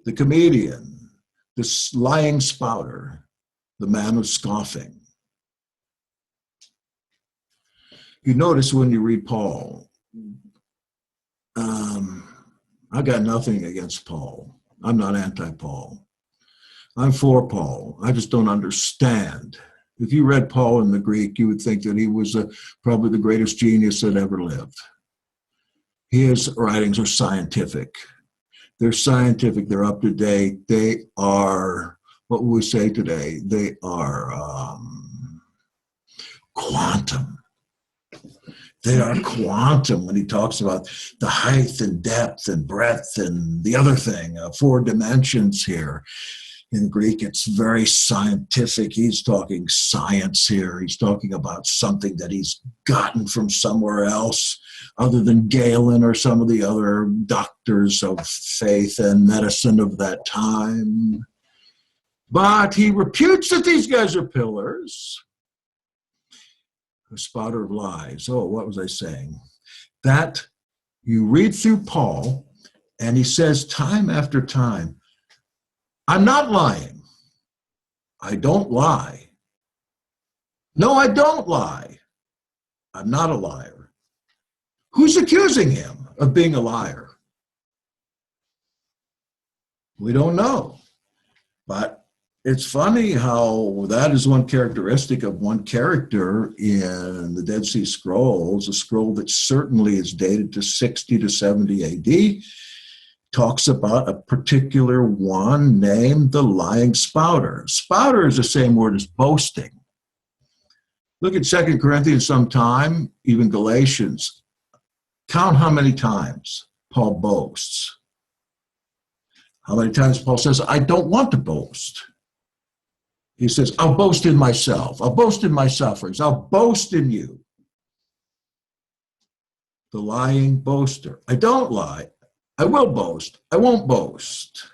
the comedian, the lying spouter, the man of scoffing. You notice when you read Paul, I got nothing against Paul. I'm not anti-Paul. I'm for Paul. I just don't understand. If you read Paul in the Greek, you would think that he was probably the greatest genius that ever lived. His writings are scientific. They're scientific. They're up to date. They are, what would we say today? They are quantum. They are quantum when he talks about the height and depth and breadth and the other thing, 4 dimensions here. In Greek, it's very scientific. He's talking science here. He's talking about something that he's gotten from somewhere else other than Galen or some of the other doctors of faith and medicine of that time. But he reputes that these guys are pillars. A spotter of lies. Oh, what was I saying? That you read through Paul, and he says time after time, I'm not lying. I don't lie. No, I don't lie. I'm not a liar. Who's accusing him of being a liar? We don't know. But it's funny how that is one characteristic of one character in the Dead Sea Scrolls, a scroll that certainly is dated to 60 to 70 AD, talks about a particular one named the lying spouter. Spouter is the same word as boasting. Look at 2 Corinthians sometime, even Galatians. Count how many times Paul boasts. How many times Paul says, I don't want to boast. He says, I'll boast in myself. I'll boast in my sufferings. I'll boast in you. The lying boaster. I don't lie. I will boast. I won't boast.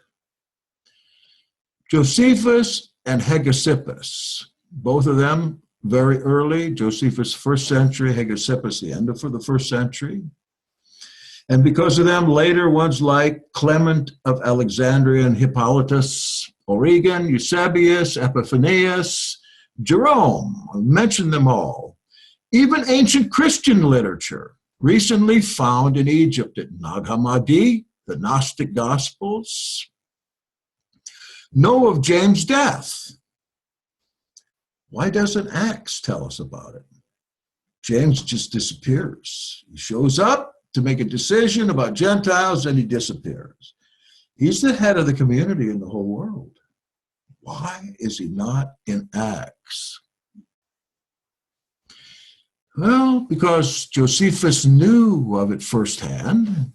Josephus and Hegesippus, both of them very early. Josephus, 1st century, Hegesippus, the end of the 1st century. And because of them, later ones like Clement of Alexandria and Hippolytus, Origen, Eusebius, Epiphanius, Jerome, I mentioned them all. Even ancient Christian literature, recently found in Egypt at Nag Hammadi, the Gnostic Gospels, know of James' death. Why doesn't Acts tell us about it? James just disappears. He shows up to make a decision about Gentiles and he disappears. He's the head of the community in the whole world. Why is he not in Acts? Well, because Josephus knew of it firsthand.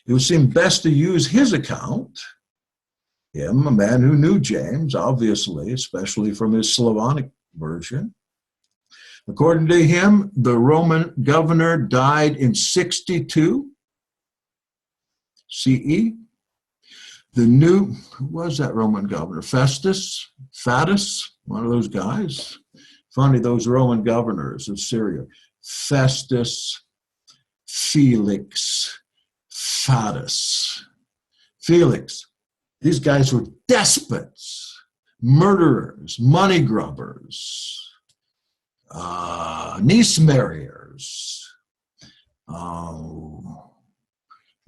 It would seem best to use his account. Him, a man who knew James, obviously, especially from his Slavonic version. According to him, the Roman governor died in 62 CE. Who was that Roman governor? Fatus, one of those guys. Funny, those Roman governors of Syria. Festus, Felix, Fatus. Felix, these guys were despots, murderers, money grubbers, niece marriers.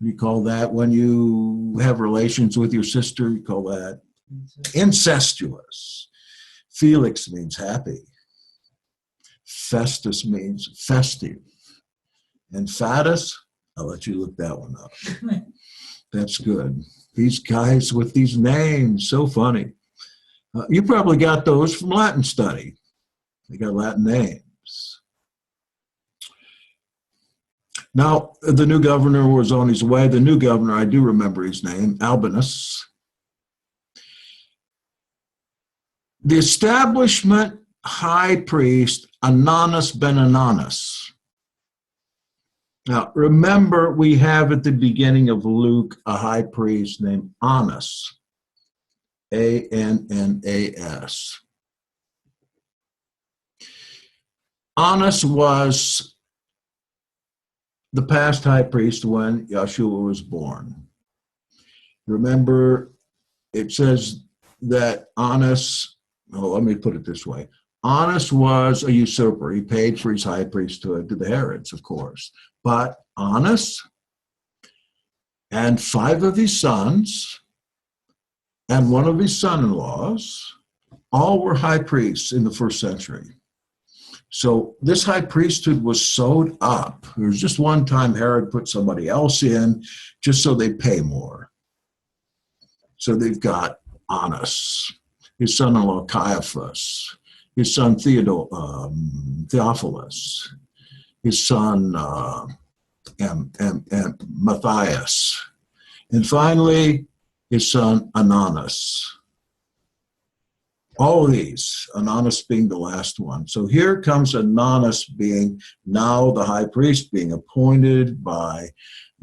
You call that when you have relations with your sister, you call that incestuous. Felix means happy. Festus means festive. And Fatus, I'll let you look that one up. That's good. These guys with these names, so funny. You probably got those from Latin study. They got Latin names. Now, the new governor was on his way. The new governor, I do remember his name, Albinus. The establishment high priest, Ananus ben Ananus. Now, remember, we have at the beginning of Luke a high priest named Annas, Annas. Annas was the past high priest when Yeshua was born. Remember, it says that Annas, let me put it this way. Annas was a usurper. He paid for his high priesthood to the Herods, of course. But Annas and 5 of his sons and 1 of his son-in-laws all were high priests in the first century. So this high priesthood was sewed up. There was just one time Herod put somebody else in just so they pay more. So they've got Annas, his son-in-law Caiaphas, his son Theophilus, his son Matthias, and finally his son Ananus. All of these, Ananus being the last one. So here comes Ananus being now the high priest, being appointed by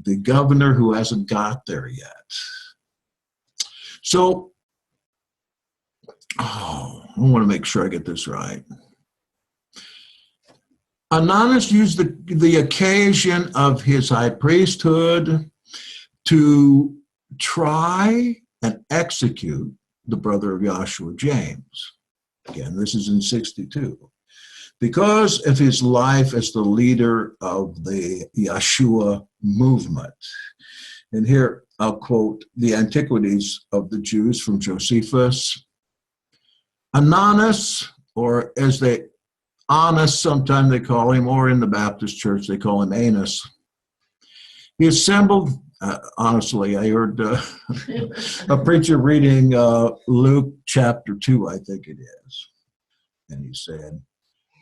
the governor who hasn't got there yet. So, I want to make sure I get this right. Ananus used the occasion of his high priesthood to try and execute the brother of Joshua, James. Again, this is in 62. Because of his life as the leader of the Yeshua movement. And here I'll quote the Antiquities of the Jews from Josephus. Ananus, or as they, Annas, sometimes they call him, or in the Baptist church they call him Anus. He assembled, honestly, I heard a preacher reading Luke chapter 2, I think it is. And he said,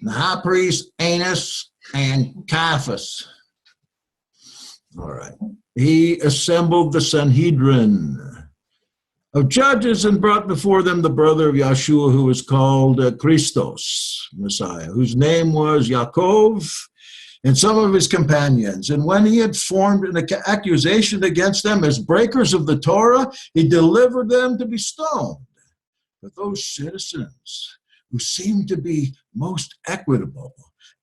the high priest Annas and Caiaphas. All right. He assembled the Sanhedrin of judges and brought before them the brother of Yeshua, who was called Christos, Messiah, whose name was Yaakov, and some of his companions. And when he had formed an accusation against them as breakers of the Torah, he delivered them to be stoned. But those citizens who seemed to be most equitable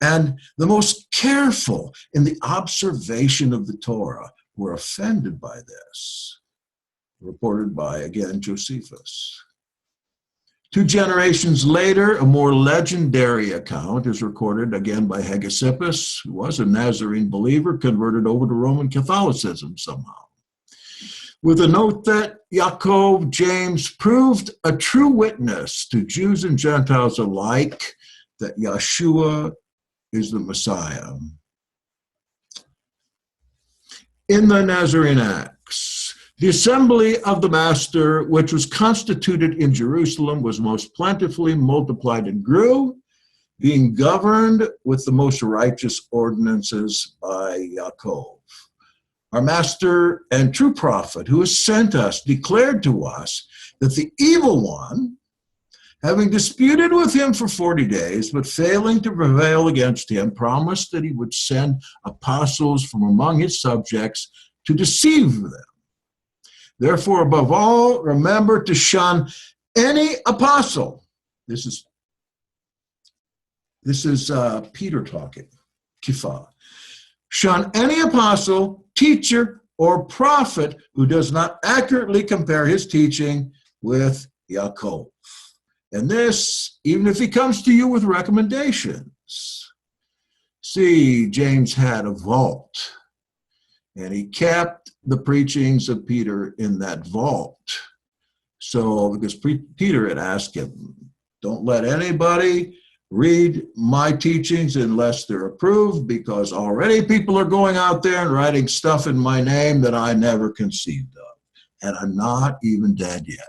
and the most careful in the observation of the Torah were offended by this. Reported by, again, Josephus. 2 generations later, a more legendary account is recorded again by Hegesippus, who was a Nazarene believer, converted over to Roman Catholicism somehow, with a note that Yaakov James proved a true witness to Jews and Gentiles alike that Yeshua is the Messiah. In the Nazarene Acts, the assembly of the master, which was constituted in Jerusalem, was most plentifully multiplied and grew, being governed with the most righteous ordinances by Yaakov. Our master and true prophet, who has sent us, declared to us that the evil one, having disputed with him for 40 days, but failing to prevail against him, promised that he would send apostles from among his subjects to deceive them. Therefore, above all, remember to shun any apostle. This is Peter talking, Kipha. Shun any apostle, teacher, or prophet who does not accurately compare his teaching with Yaakov. And this, even if he comes to you with recommendations. See, James had a vault, and he kept the preachings of Peter in that vault. So, because Peter had asked him, don't let anybody read my teachings unless they're approved, because already people are going out there and writing stuff in my name that I never conceived of, and I'm not even dead yet.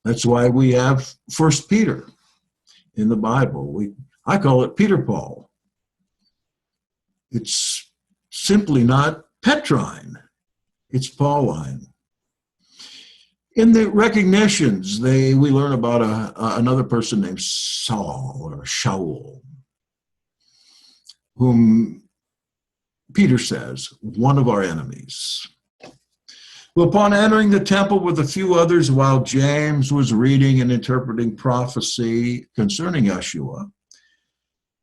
That's why we have 1 Peter in the Bible. I call it Peter Paul. It's simply not Petrine, it's Pauline. In the recognitions, we learn about another person named Saul or Shaul, whom Peter says, one of our enemies. Well, upon entering the temple with a few others while James was reading and interpreting prophecy concerning Yeshua,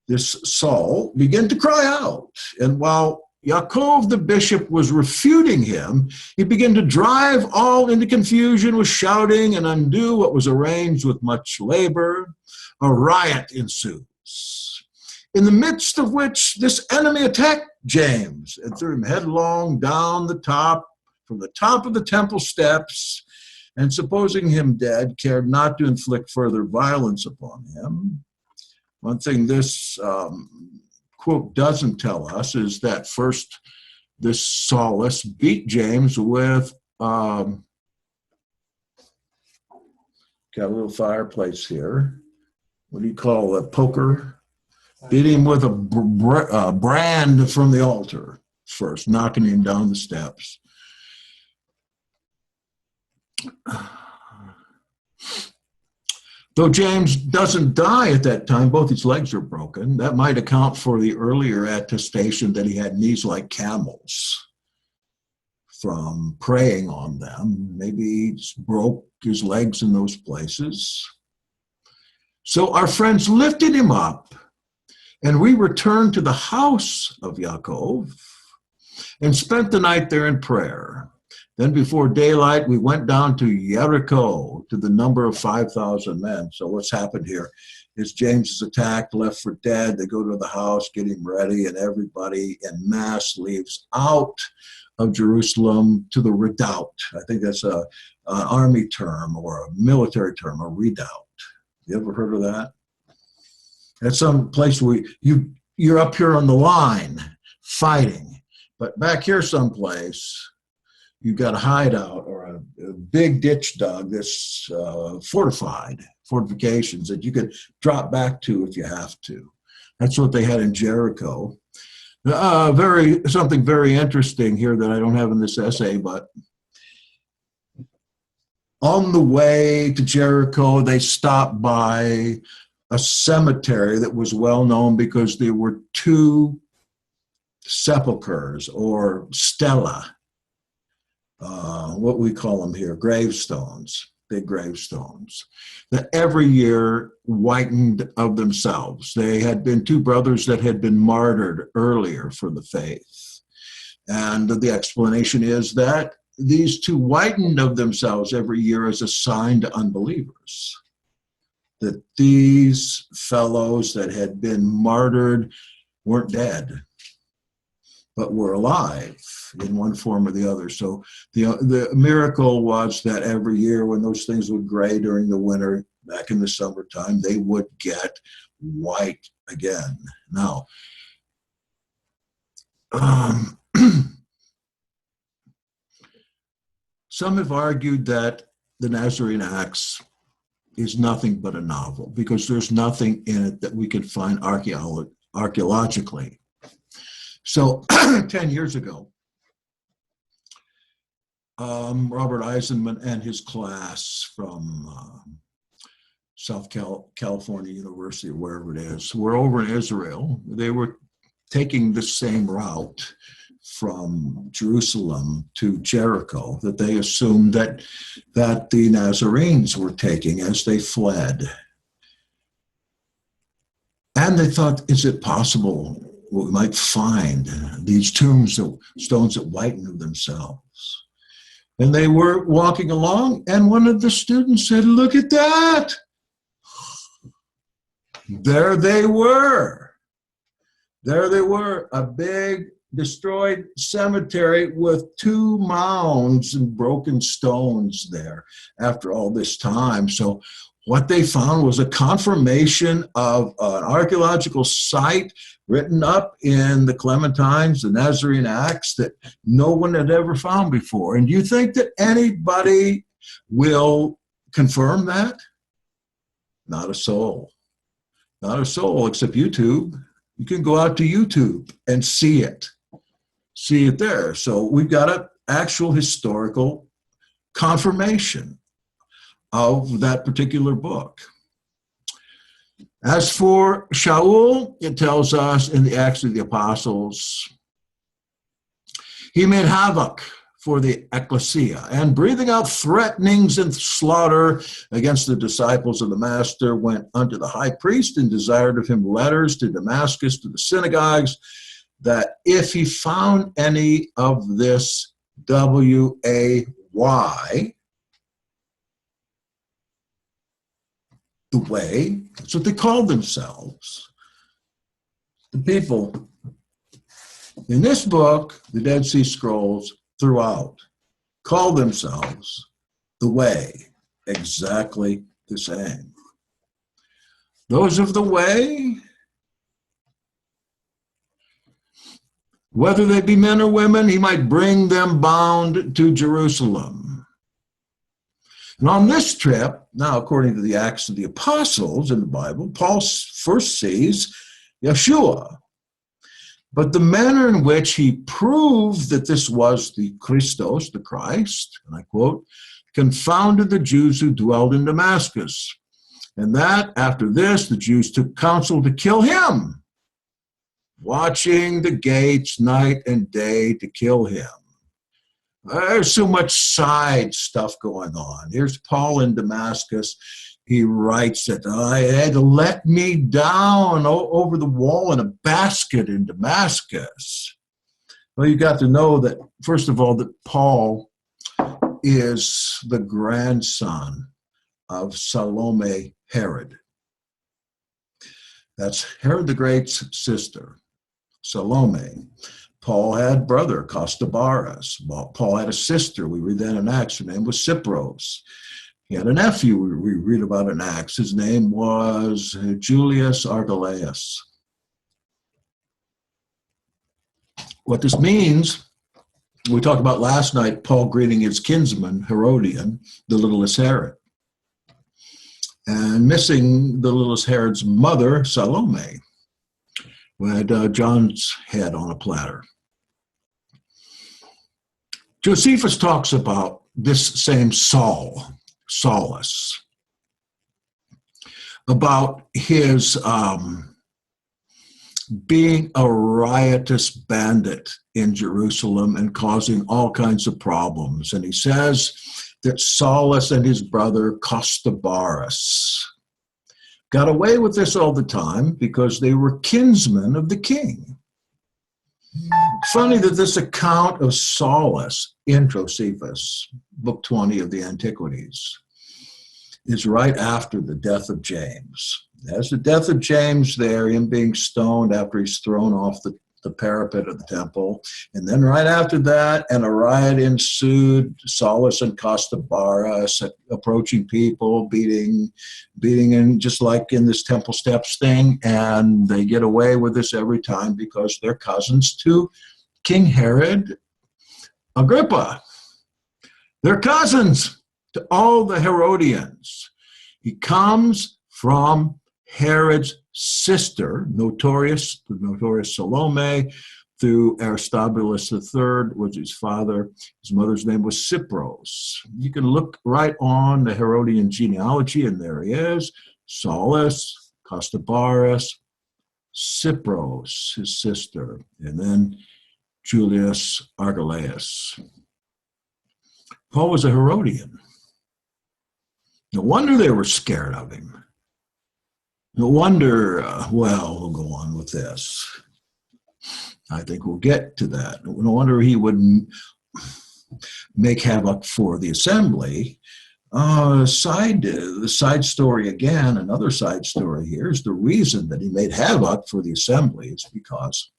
this Saul began to cry out, and while Yaakov the bishop was refuting him, he began to drive all into confusion with shouting and undo what was arranged with much labor. a riot ensues, in the midst of which this enemy attacked James and threw him headlong down from the top of the temple steps, and supposing him dead, cared not to inflict further violence upon him. One thing this quote doesn't tell us is that first this Saulus beat James with, got a little fireplace here. What do you call a poker? Beat him with a brand from the altar first, knocking him down the steps. Though James doesn't die at that time, both his legs are broken. That might account for the earlier attestation that he had knees like camels from praying on them. Maybe he broke his legs in those places. So our friends lifted him up, and we returned to the house of Yaakov and spent the night there in prayer. Then before daylight, we went down to Jericho to the number of 5,000 men. So what's happened here is James is attacked, left for dead. They go to the house, get him ready, and everybody en masse leaves out of Jerusalem to the redoubt. I think that's an army term or a military term, a redoubt. You ever heard of that? That's some place where you're up here on the line fighting, but back here someplace, you've got a hideout or a big ditch dug that's fortifications that you could drop back to if you have to. That's what they had in Jericho. Something very interesting here that I don't have in this essay, but on the way to Jericho, they stopped by a cemetery that was well known because there were two sepulchres or stela, what we call them here, gravestones, big gravestones, that every year whitened of themselves. They had been two brothers that had been martyred earlier for the faith. And the explanation is that these two whitened of themselves every year as a sign to unbelievers, that these fellows that had been martyred weren't dead, but were alive in one form or the other. So the miracle was that every year when those things would gray during the winter, back in the summertime, they would get white again. Now, some have argued that the Nazarene Acts is nothing but a novel because there's nothing in it that we could find archaeologically. So 10 years ago, Robert Eisenman and his class from South California University, or wherever it is, were over in Israel. They were taking the same route from Jerusalem to Jericho that they assumed that the Nazarenes were taking as they fled. And they thought, is it possible we might find these stones that whiten of themselves? And they were walking along, and one of the students said, look at that. There they were. There they were, a big destroyed cemetery with two mounds and broken stones there after all this time. So what they found was a confirmation of an archaeological site written up in the Clementines, the Nazarene Acts, that no one had ever found before. And do you think that anybody will confirm that? Not a soul. Not a soul, except YouTube. You can go out to YouTube and see it. See it there. So we've got an actual historical confirmation of that particular book. As for Shaul, it tells us in the Acts of the Apostles, he made havoc for the ecclesia, and breathing out threatenings and slaughter against the disciples of the Master, went unto the high priest and desired of him letters to Damascus, to the synagogues, that if he found any of this W-A-Y, the way. That's what they called themselves. The people in this book, the Dead Sea Scrolls, throughout, call themselves the way, exactly the same. Those of the way, whether they be men or women, he might bring them bound to Jerusalem. And on this trip, now according to the Acts of the Apostles in the Bible, Paul first sees Yeshua. But the manner in which he proved that this was the Christos, the Christ, and I quote, confounded the Jews who dwelled in Damascus. And that after this, the Jews took counsel to kill him, watching the gates night and day to kill him. There's so much side stuff going on. Here's Paul in Damascus. He writes that I had to let me down over the wall in a basket in Damascus. Well, you got to know that, first of all, that Paul is the grandson of Salome Herod. That's Herod the Great's sister, Salome. Paul had brother, Costobarus. Paul had a sister. We read that in Acts. Her name was Cypros. He had a nephew we read about in Acts. His name was Julius Archelaus. What this means, we talked about last night, Paul greeting his kinsman, Herodian, the littlest Herod, and missing the littlest Herod's mother, Salome, who had John's head on a platter. Josephus talks about this same Saulus, about his being a riotous bandit in Jerusalem and causing all kinds of problems. And he says that Saulus and his brother Costobarus got away with this all the time because they were kinsmen of the king. Funny that this account of Saulus in Josephus, book 20 of the Antiquities, is right after the death of James. There's the death of James there, him being stoned after he's thrown off the parapet of the temple. And then right after that, and a riot ensued, Saulus and Costobarus approaching people, beating, and just like in this temple steps thing. And they get away with this every time because they're cousins to King Herod Agrippa. They're cousins to all the Herodians. He comes from Herod's sister, the notorious Salome, through Aristobulus III was his father. His mother's name was Cypros. You can look right on the Herodian genealogy, and there he is, Saulus, Costobarus, Cypros, his sister, and then Julius Archelaus. Paul was a Herodian. No wonder they were scared of him. No wonder, we'll go on with this. I think we'll get to that. No wonder he would make havoc for the assembly. The side story again, another side story here is the reason that he made havoc for the assembly is because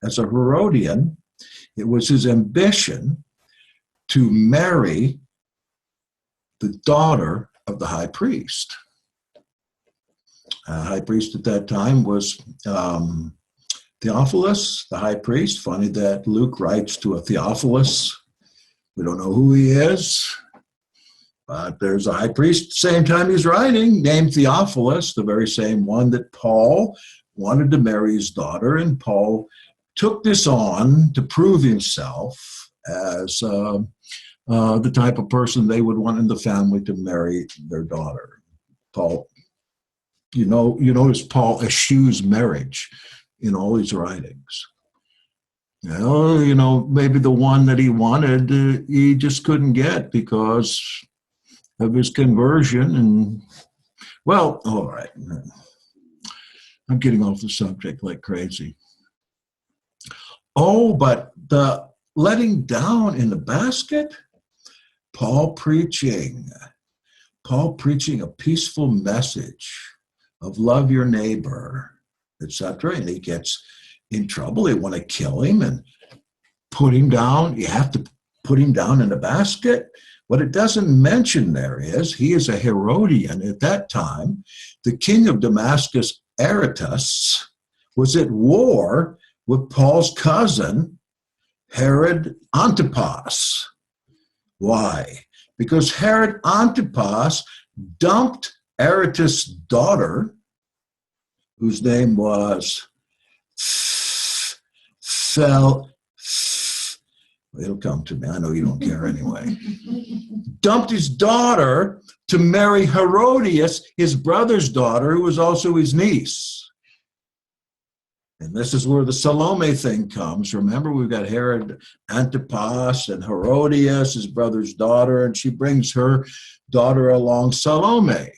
as a Herodian, it was his ambition to marry the daughter of the high priest. High priest at that time was Theophilus, the high priest. Funny that Luke writes to a Theophilus. We don't know who he is, but there's a high priest at the same time he's writing named Theophilus, the very same one that Paul wanted to marry his daughter, and Paul took this on to prove himself as the type of person they would want in the family to marry their daughter. Paul, you notice Paul eschews marriage in all his writings. Maybe the one that he wanted, he just couldn't get because of his conversion. And, all right. I'm getting off the subject like crazy. Oh, but the letting down in the basket, Paul preaching Paul preaching a peaceful message of love your neighbor, etc. And he gets in trouble. They want to kill him and put him down. You have to put him down in a basket. What it doesn't mention there is he is a Herodian at that time. The king of Damascus, Aretas, was at war with Paul's cousin, Herod Antipas. Why? Because Herod Antipas dumped Aretas' daughter, whose name was it'll come to me. I know you don't care anyway. Dumped his daughter to marry Herodias, his brother's daughter, who was also his niece. And this is where the Salome thing comes. Remember, we've got Herod Antipas and Herodias, his brother's daughter, and she brings her daughter along, Salome.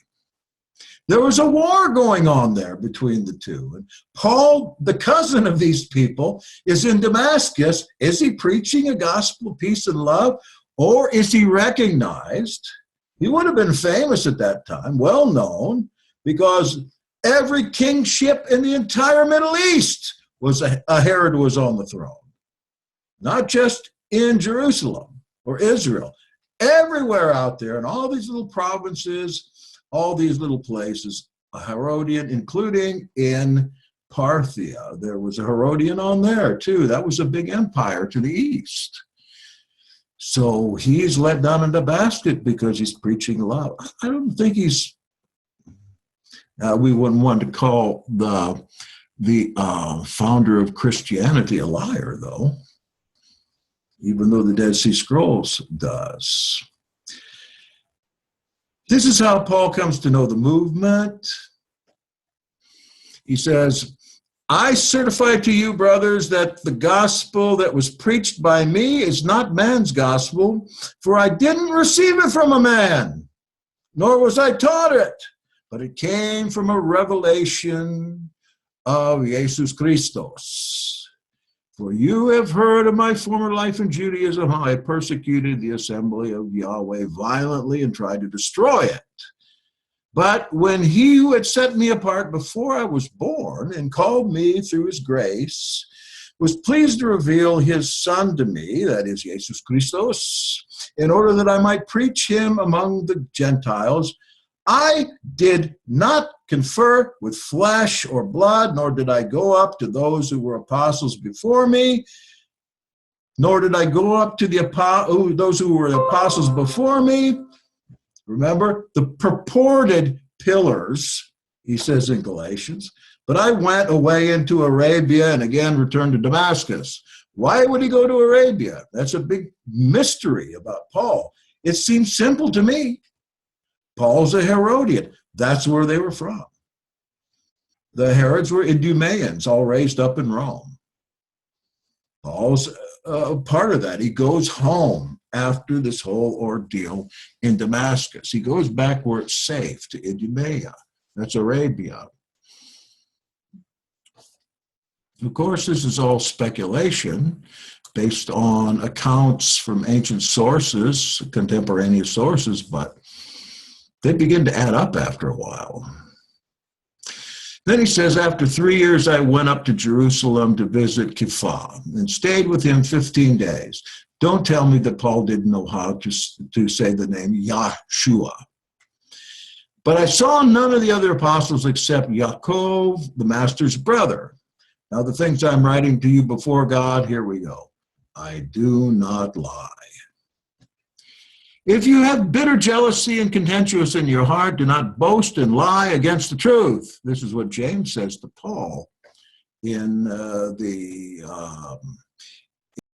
There was a war going on there between the two. And Paul, the cousin of these people, is in Damascus. Is he preaching a gospel of peace and love? Or is he recognized? He would have been famous at that time, well known, because every kingship in the entire Middle East was a Herod was on the throne. Not just in Jerusalem or Israel. Everywhere out there in all these little provinces, all these little places, a Herodian, including in Parthia. There was a Herodian on there too. That was a big empire to the east. So he's let down in the basket because he's preaching love. I don't think he's, we wouldn't want to call the founder of Christianity a liar, though, even though the Dead Sea Scrolls does. This is how Paul comes to know the movement. He says, I certify to you, brothers, that the gospel that was preached by me is not man's gospel, for I didn't receive it from a man, nor was I taught it, but it came from a revelation of Jesus Christos. For you have heard of my former life in Judaism, how I persecuted the assembly of Yahweh violently and tried to destroy it. But when he who had set me apart before I was born and called me through his grace was pleased to reveal his Son to me, that is Jesus Christos, in order that I might preach him among the Gentiles, I did not confer with flesh or blood, nor did I go up to those who were apostles before me, nor did I go up to those who were apostles before me. Remember, the purported pillars, he says in Galatians, but I went away into Arabia and again returned to Damascus. Why would he go to Arabia? That's a big mystery about Paul. It seems simple to me. Paul's a Herodian. That's where they were from. The Herods were Idumeans, all raised up in Rome. Paul's part of that. He goes home after this whole ordeal in Damascus. He goes back where it's safe, to Idumea. That's Arabia. Of course, this is all speculation based on accounts from ancient sources, contemporaneous sources, but they begin to add up after a while. Then he says, after 3 years, I went up to Jerusalem to visit Kepha and stayed with him 15 days. Don't tell me that Paul didn't know how to say the name Yahshua. But I saw none of the other apostles except Yaakov, the master's brother. Now the things I'm writing to you before God, here we go. I do not lie. If you have bitter jealousy and contentious in your heart, do not boast and lie against the truth. This is what James says to Paul in the